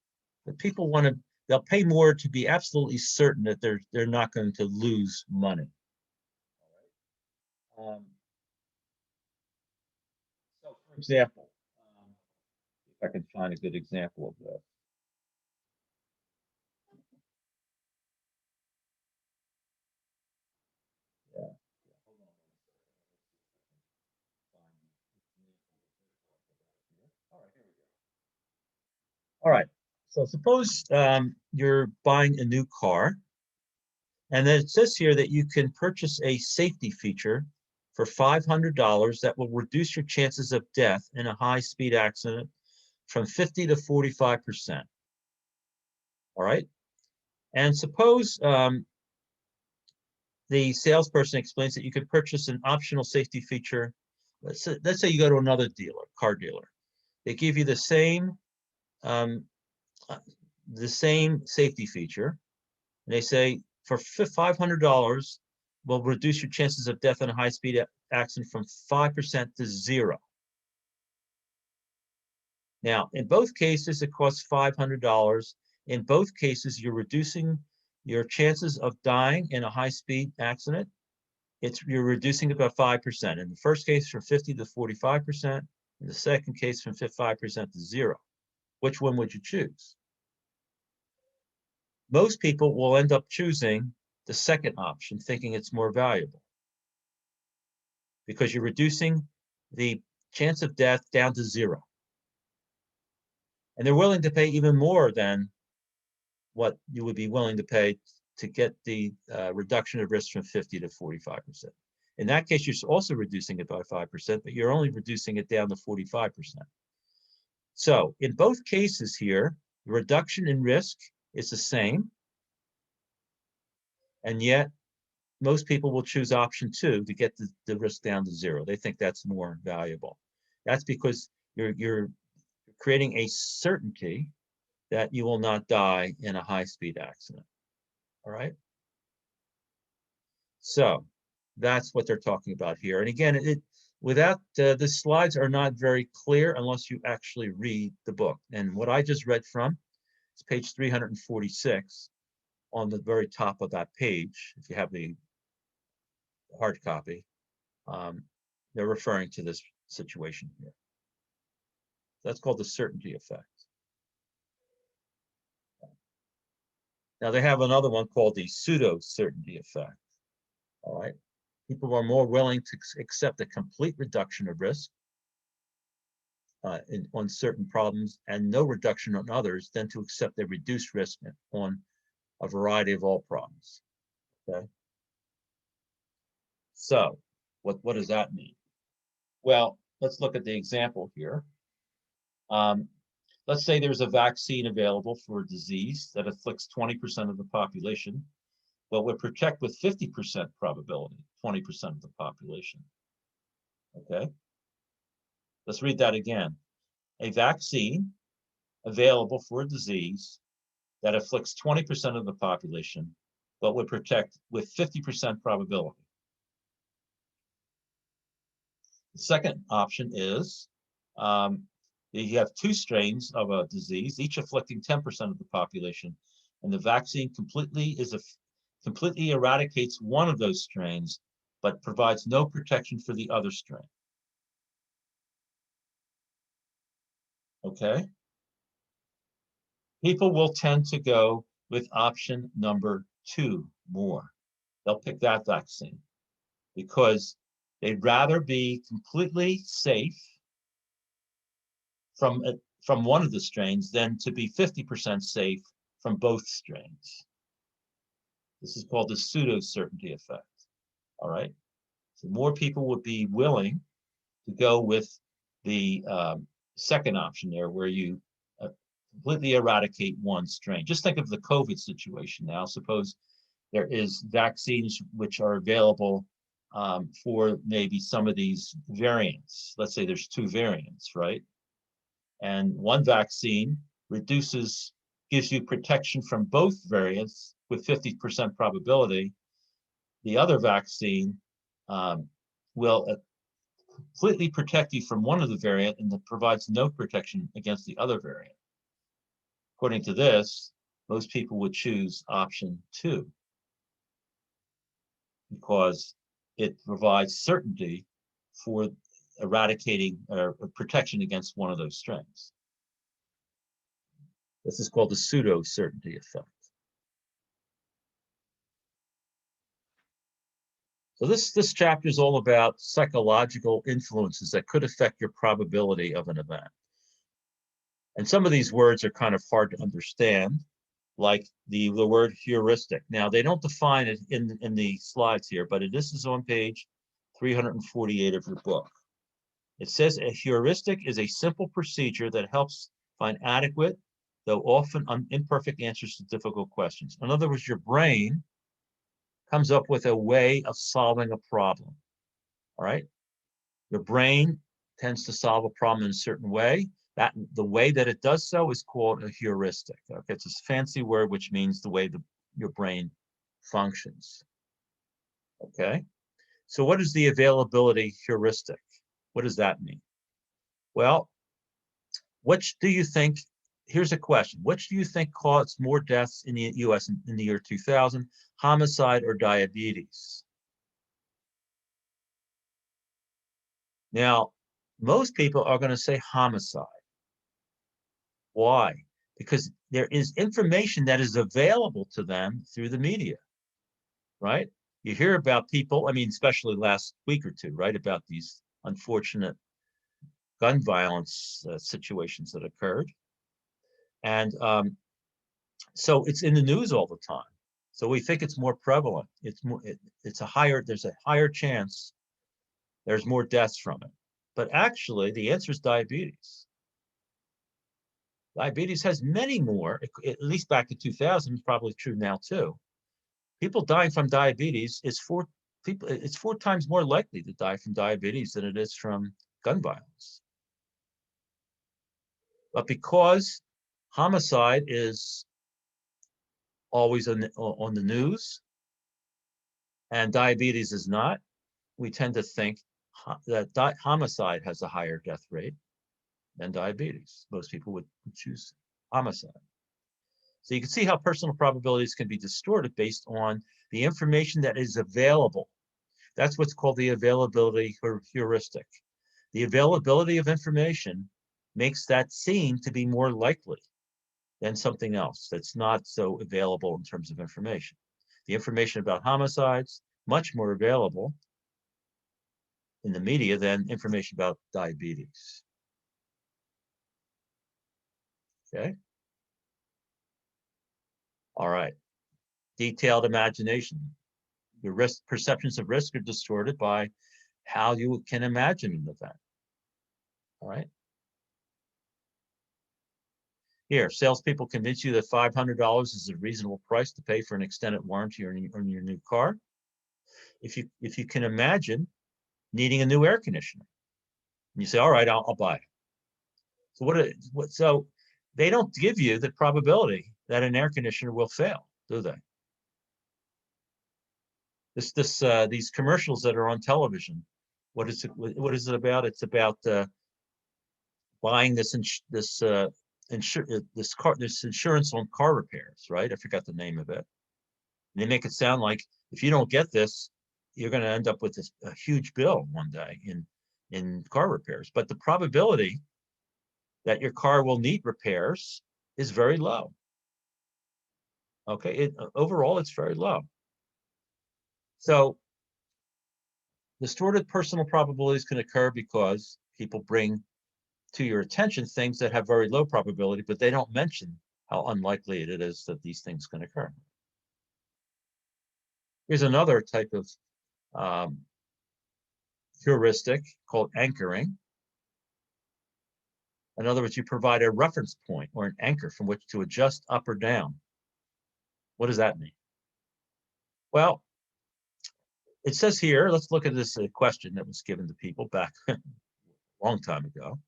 That people want to, they'll pay more to be absolutely certain that they're not going to lose money. So, for example, if I can find a good example of this. Yeah. Hold on. All right, here we go. All right. So suppose you're buying a new car, and then it says here that you can purchase a safety feature for $500 that will reduce your chances of death in a high-speed accident from 50 to 45%. All right. And suppose the salesperson explains that you could purchase an optional safety feature. Let's say you go to another dealer, car dealer. They give you the same safety feature. And they say for $500, will reduce your chances of death in a high-speed accident from 5% to 0. Now, in both cases, it costs $500. In both cases, you're reducing your chances of dying in a high-speed accident. You're reducing it by 5%. In the first case, from 50 to 45%. In the second case, from 5% to 0. Which one would you choose? Most people will end up choosing the second option, thinking it's more valuable, because you're reducing the chance of death down to 0. And they're willing to pay even more than what you would be willing to pay to get the reduction of risk from 50 to 45%. In that case, you're also reducing it by 5%, but you're only reducing it down to 45%. So in both cases here, the reduction in risk is the same. And yet, most people will choose option 2 to get the risk down to 0. They think that's more valuable. That's because you're creating a certainty that you will not die in a high-speed accident. All right. So that's what they're talking about here. And again, without the slides are not very clear unless you actually read the book. And what I just read from is page 346 on the very top of that page. If you have the hard copy, they're referring to this situation here. That's called the certainty effect. Now they have another one called the pseudo certainty effect. All right. People are more willing to accept a complete reduction of risk on certain problems and no reduction on others than to accept a reduced risk on a variety of all problems. Okay. So what does that mean? Well, let's look at the example here. Let's say there's a vaccine available for a disease that afflicts 20% of the population, but would protect with 50% probability, 20% of the population. Okay. Let's read that again. A vaccine available for a disease that afflicts 20% of the population, but would protect with 50% probability. The second option is you have two strains of a disease, each afflicting 10% of the population, and the vaccine completely eradicates one of those strains, but provides no protection for the other strain. Okay. People will tend to go with option number 2 more. They'll pick that vaccine because they'd rather be completely safe from one of the strains than to be 50% safe from both strains. This is called the pseudo certainty effect. All right. So more people would be willing to go with the second option there, where you completely eradicate one strain. Just think of the COVID situation now. Suppose there is vaccines which are available for maybe some of these variants. Let's say there's 2 variants, right? And one vaccine gives you protection from both variants with 50% probability. The other vaccine will completely protect you from one of the variant and that provides no protection against the other variant. According to this, most people would choose option 2 because it provides certainty for eradicating or protection against one of those strains. This is called the pseudo certainty effect. So this chapter is all about psychological influences that could affect your probability of an event. And some of these words are kind of hard to understand, like the word heuristic. Now, they don't define it in the slides here, but this is on page 348 of your book. It says a heuristic is a simple procedure that helps find adequate, though often imperfect answers to difficult questions. In other words, your brain comes up with a way of solving a problem. All right. Your brain tends to solve a problem in a certain way. The way that it does so is called a heuristic. Okay? It's a fancy word which means the way your brain functions. Okay. So what is the availability heuristic? What does that mean? Well, which do you think, here's a question. Which do you think caused more deaths in the US in the year 2000, homicide or diabetes? Now, most people are going to say homicide. Why? Because there is information that is available to them through the media, right? You hear about people, I mean, especially last week or two, right, about these unfortunate gun violence situations that occurred. And so it's in the news all the time. So we think it's more prevalent. There's a higher chance there's more deaths from it. But actually, the answer is diabetes. Diabetes has many more, at least back in 2000, it's probably true now too. People dying from diabetes it's 4 times more likely to die from diabetes than it is from gun violence. But because Homicide is always on the news, and diabetes is not. We tend to think that homicide has a higher death rate than diabetes. Most people would choose homicide. So you can see how personal probabilities can be distorted based on the information that is available. That's what's called the availability heuristic. The availability of information makes that seem to be more likely than something else that's not so available in terms of information. The information about homicides, much more available in the media than information about diabetes. Okay. All right. Detailed imagination. Your perceptions of risk are distorted by how you can imagine an event. All right. Here, salespeople convince you that $500 is a reasonable price to pay for an extended warranty on your new car. If you can imagine needing a new air conditioner, and you say, "All right, I'll buy it." So so they don't give you the probability that an air conditioner will fail, do they? These commercials that are on television, what is it about? It's about buying this insurance on car repairs, right? I forgot the name of it. And they make it sound like if you don't get this, you're going to end up with a huge bill one day in car repairs. But the probability that your car will need repairs is very low. Okay, overall, it's very low. So distorted personal probabilities can occur because people bring to your attention things that have very low probability, but they don't mention how unlikely it is that these things can occur. Here's another type of heuristic called anchoring. In other words, you provide a reference point or an anchor from which to adjust up or down. What does that mean? Well, it says here, let's look at this question that was given to people back a long time ago.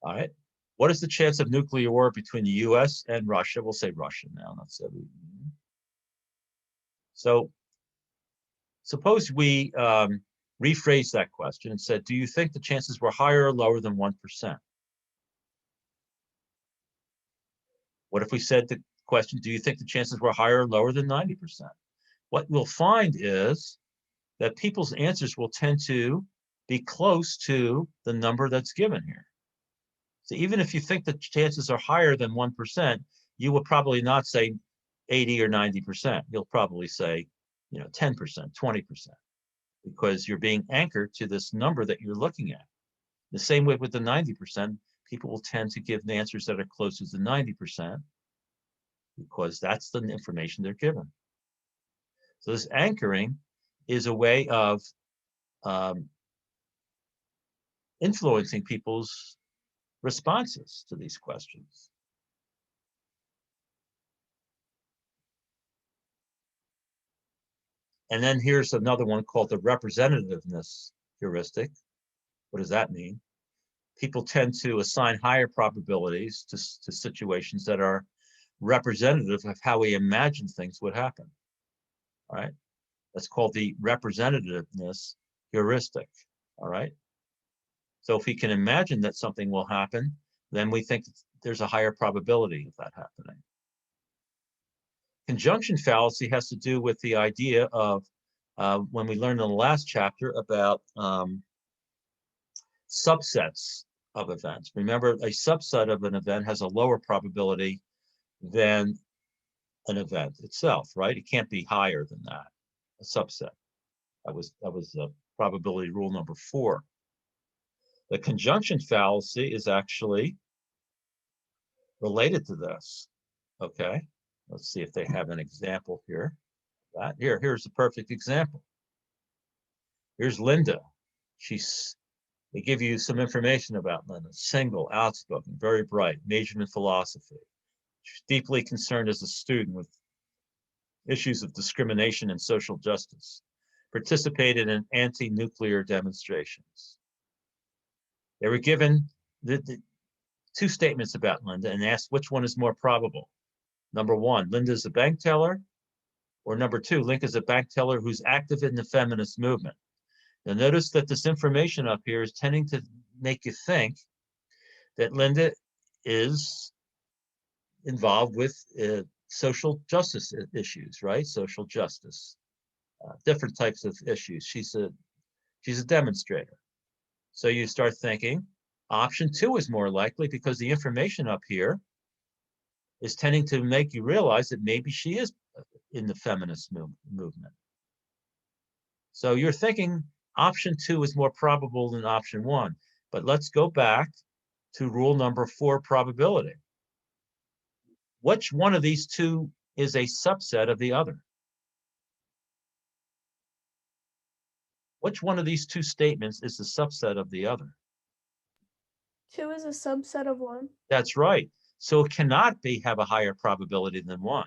All right. What is the chance of nuclear war between the US and Russia? We'll say Russia now, not Soviet Union. So suppose we rephrase that question and said, do you think the chances were higher or lower than 1%? What if we said the question, do you think the chances were higher or lower than 90%? What we'll find is that people's answers will tend to be close to the number that's given here. So even if you think the chances are higher than 1%, you will probably not say 80 or 90%. You'll probably say, 10%, 20%, because you're being anchored to this number that you're looking at. The same way with the 90%, people will tend to give the answers that are closer to 90% because that's the information they're given. So this anchoring is a way of influencing people's responses to these questions. And then here's another one called the representativeness heuristic. What does that mean? People tend to assign higher probabilities to situations that are representative of how we imagine things would happen. All right. That's called the representativeness heuristic. All right. So if we can imagine that something will happen, then we think there's a higher probability of that happening. Conjunction fallacy has to do with the idea of when we learned in the last chapter about subsets of events. Remember, a subset of an event has a lower probability than an event itself, right? It can't be higher than that, a subset. That was probability rule number 4. The conjunction fallacy is actually related to this. Okay, let's see if they have an example here. Here's a perfect example. Here's Linda. They give you some information about Linda. Single, outspoken, very bright, majored in philosophy. She's deeply concerned as a student with issues of discrimination and social justice. Participated in anti-nuclear demonstrations. They were given two statements about Linda and ask which one is more probable. Number one, Linda's a bank teller, or number two, Linda is a bank teller who's active in the feminist movement. Now notice that this information up here is tending to make you think that Linda is involved with social justice issues, right? Social justice, different types of issues. She's a demonstrator. So you start thinking option two is more likely because the information up here is tending to make you realize that maybe she is in the feminist movement. So you're thinking option two is more probable than option one. But let's go back to rule number 4, probability. Which one of these two is a subset of the other? Which one of these two statements is the subset of the other? 2 is a subset of 1. That's right. So it cannot have a higher probability than 1.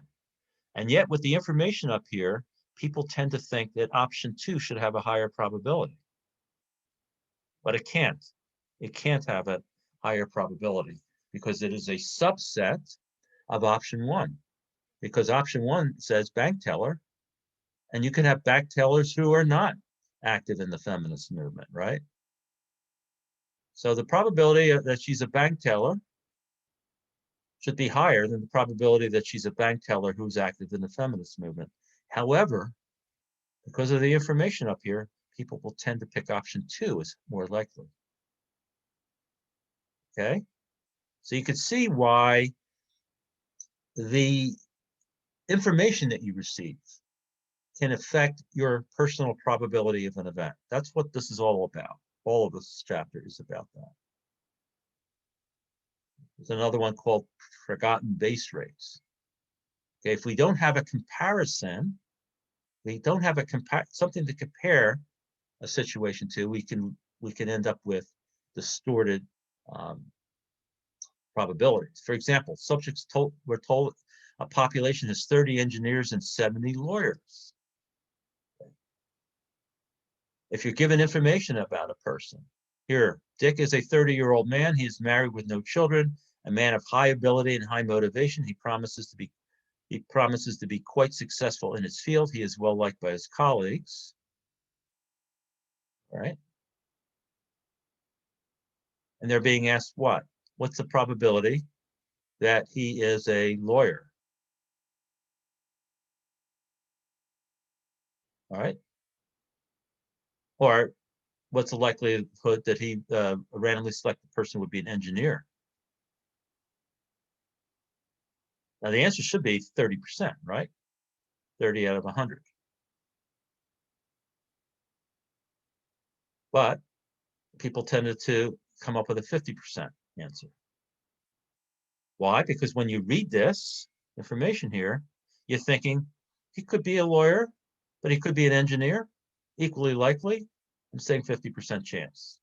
And yet with the information up here, people tend to think that option 2 should have a higher probability. But it can't. It can't have a higher probability because it is a subset of option 1. Because option 1 says bank teller, and you can have bank tellers who are not active in the feminist movement, right? So the probability that she's a bank teller should be higher than the probability that she's a bank teller who's active in the feminist movement. However, because of the information up here, people will tend to pick option 2 as more likely. Okay? So you can see why the information that you receive can affect your personal probability of an event. That's what this is all about. All of this chapter is about that. There's another one called forgotten base rates. Okay, if we don't have a comparison, we don't have something to compare a situation to, we can end up with distorted probabilities. For example, subjects were told a population has 30 engineers and 70 lawyers. If you're given information about a person, here, Dick is a 30-year-old man. He is married with no children, a man of high ability and high motivation. He promises to be quite successful in his field. He is well liked by his colleagues. All right. And they're being asked what? What's the probability that he is a lawyer? All right. Or what's the likelihood that a randomly selected person would be an engineer? Now the answer should be 30%, right? 30 out of 100. But people tended to come up with a 50% answer. Why? Because when you read this information here, you're thinking he could be a lawyer, but he could be an engineer, equally likely. I'm saying 50% chance.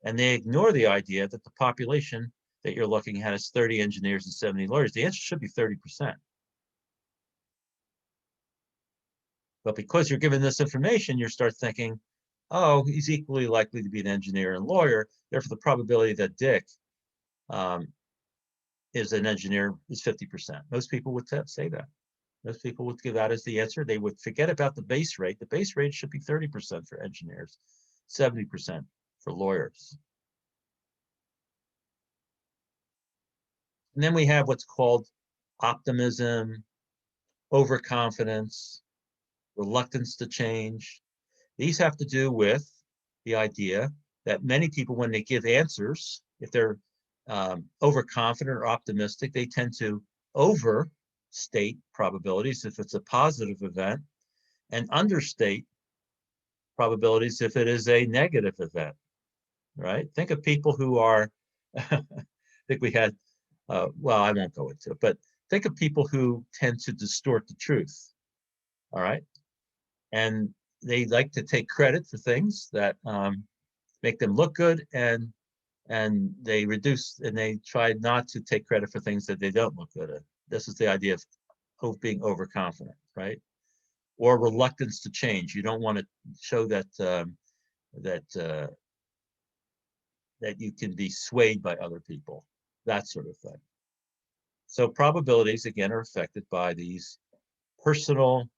And they ignore the idea that the population that you're looking at is 30 engineers and 70 lawyers. The answer should be 30%. But because you're given this information, you start thinking, oh, he's equally likely to be an engineer and lawyer. Therefore, the probability that Dick is an engineer is 50%. Most people would say that. Most people would give that as the answer. They would forget about the base rate. The base rate should be 30% for engineers, 70% for lawyers. And then we have what's called optimism, overconfidence, reluctance to change. These have to do with the idea that many people, when they give answers, if they're overconfident or optimistic, they tend to overstate probabilities if it's a positive event and understate probabilities if it is a negative event, right? Think of people who are, I think we had, well, I won't go into it, but think of people who tend to distort the truth, all right? And they like to take credit for things that make them look good, and they try not to take credit for things that they don't look good at. This is the idea of being overconfident, right? Or reluctance to change. You don't want to show that that you can be swayed by other people. that sort of thing. So probabilities, again, are affected by these personal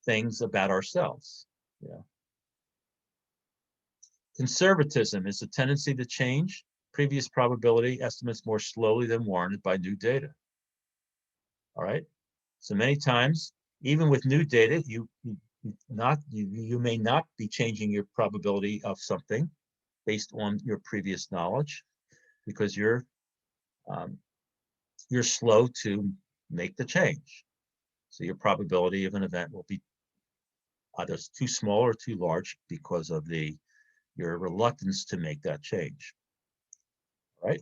things about ourselves. Yeah. Conservatism is a tendency to change previous probability estimates more slowly than warranted by new data. All right. So many times, even with new data, you may not be changing your probability of something based on your previous knowledge, because you're slow to make the change. So your probability of an event will be either too small or too large because of your reluctance to make that change. All right.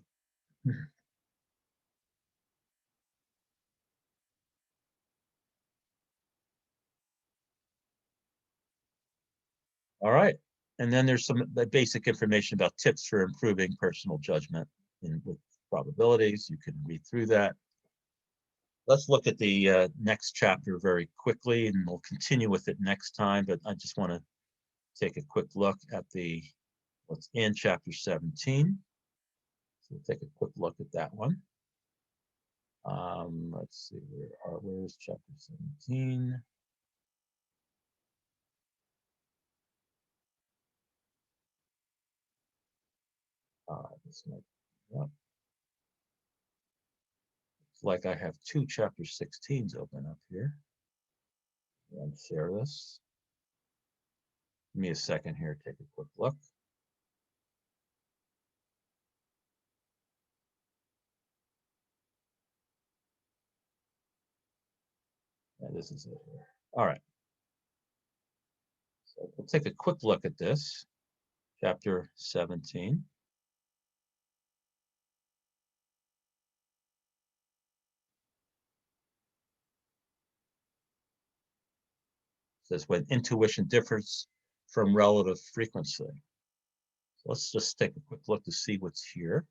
All right. And then there's some basic information about tips for improving personal judgment with probabilities. You can read through that. Let's look at the next chapter very quickly, and we'll continue with it next time. But I just want to take a quick look at what's in chapter 17. So we'll take a quick look at that one. Let's see, where's chapter 17? This might be up. It's like I have two chapter 16s open up here. And share this. Give me a second here, take a quick look. And this is it here. All right. So we'll take a quick look at this, chapter 17. It says when intuition differs from relative frequency. So let's just take a quick look to see what's here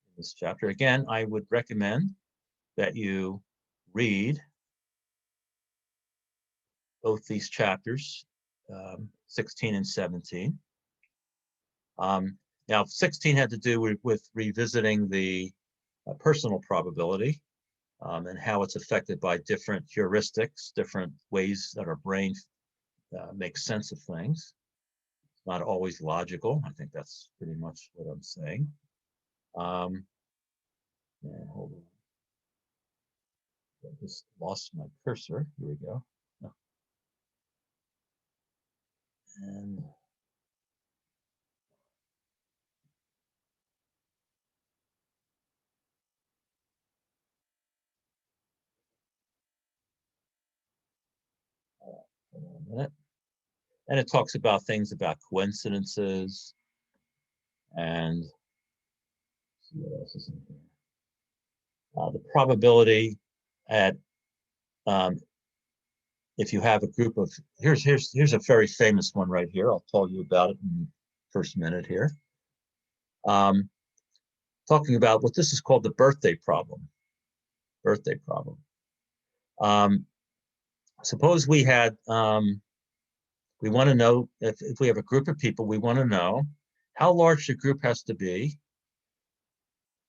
in this chapter. Again, I would recommend that you read both these chapters, 16 and 17. Now, 16 had to do with revisiting the personal probability and how it's affected by different heuristics, different ways that our brain makes sense of things. It's not always logical. I think that's pretty much what I'm saying. And hold on. I just lost my cursor. Here we go. Oh. And hold on a minute. And it talks about things about coincidences and see what else is in here. The probability at if you have a group of here's a very famous one right here. I'll tell you about it in the first minute here. Talking about what this is called the birthday problem. Birthday problem. Suppose we had we want to know if we have a group of people, we want to know how large the group has to be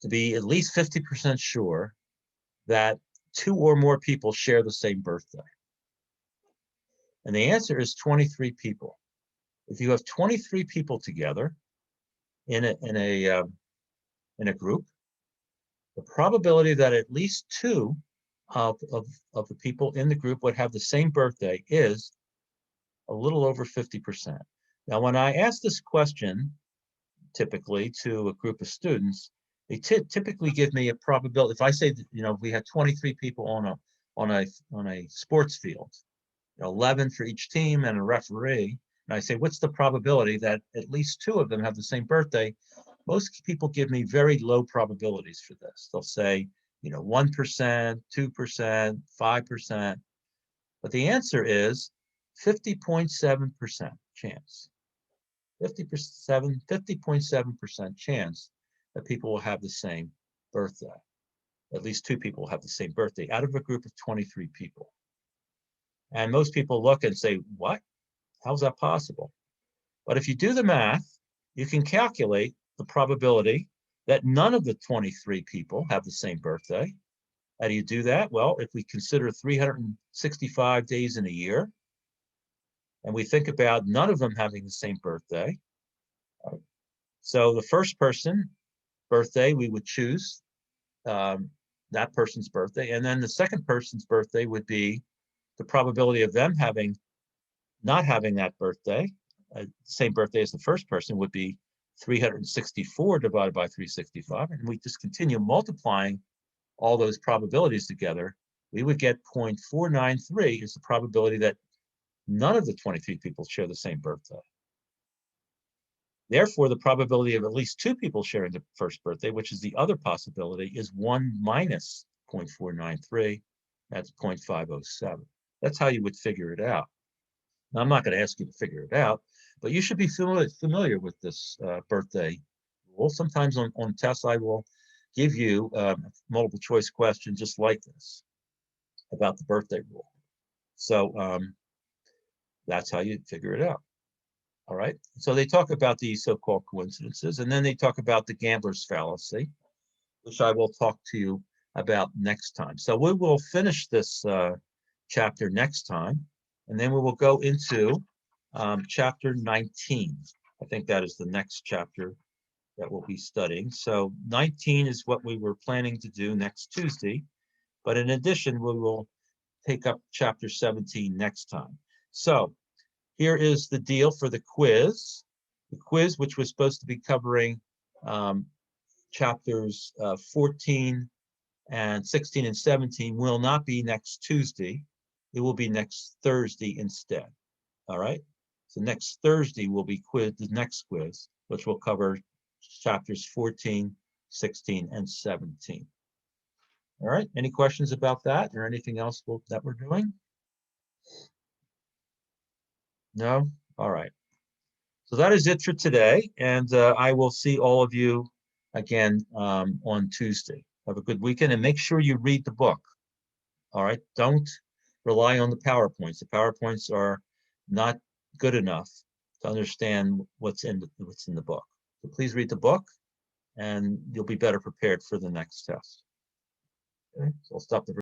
at least 50% sure that 2 or more people share the same birthday. And the answer is 23 people. If you have 23 people together in a group, the probability that at least 2 of the people in the group would have the same birthday is a little over 50%. Now, when I ask this question, typically to a group of students, they typically give me a probability. If I say, we had 23 people on a sports field, 11 for each team and a referee, and I say, what's the probability that at least 2 of them have the same birthday? Most people give me very low probabilities for this. They'll say, 1%, 2%, 5%. But the answer is 50.7% chance. 50.7% chance that people will have the same birthday. At least 2 people will have the same birthday out of a group of 23 people. And most people look and say, what? How's that possible? But if you do the math, you can calculate the probability that none of the 23 people have the same birthday. How do you do that? Well, if we consider 365 days in a year, and we think about none of them having the same birthday. So the first person birthday, we would choose that person's birthday. And then the second person's birthday would be the probability of them not having that birthday, same birthday as the first person, would be 364 divided by 365. And we just continue multiplying all those probabilities together. We would get 0.493 is the probability that none of the 23 people share the same birthday. Therefore, the probability of at least 2 people sharing the first birthday, which is the other possibility, is 1 minus 0.493. That's 0.507. That's how you would figure it out. Now, I'm not going to ask you to figure it out, but you should be familiar with this birthday rule. Sometimes on tests, I will give you a multiple choice question just like this about the birthday rule. So that's how you figure it out. All right. So they talk about these so-called coincidences, and then they talk about the gambler's fallacy, which I will talk to you about next time. So we will finish this chapter next time, and then we will go into chapter 19. I think that is the next chapter that we'll be studying. So 19 is what we were planning to do next Tuesday, but in addition, we will take up chapter 17 next time. So here is the deal for the quiz. The quiz, which was supposed to be covering chapters 14 and 16 and 17, will not be next Tuesday. It will be next Thursday instead. All right. So next Thursday will be the next quiz, which will cover chapters 14, 16, and 17. All right. Any questions about that or anything else that we're doing? No? All right. So that is it for today. And I will see all of you again on Tuesday. Have a good weekend and make sure you read the book. All right. Don't rely on the PowerPoints. The PowerPoints are not good enough to understand what's in the book. So please read the book and you'll be better prepared for the next test. Okay. So I'll stop the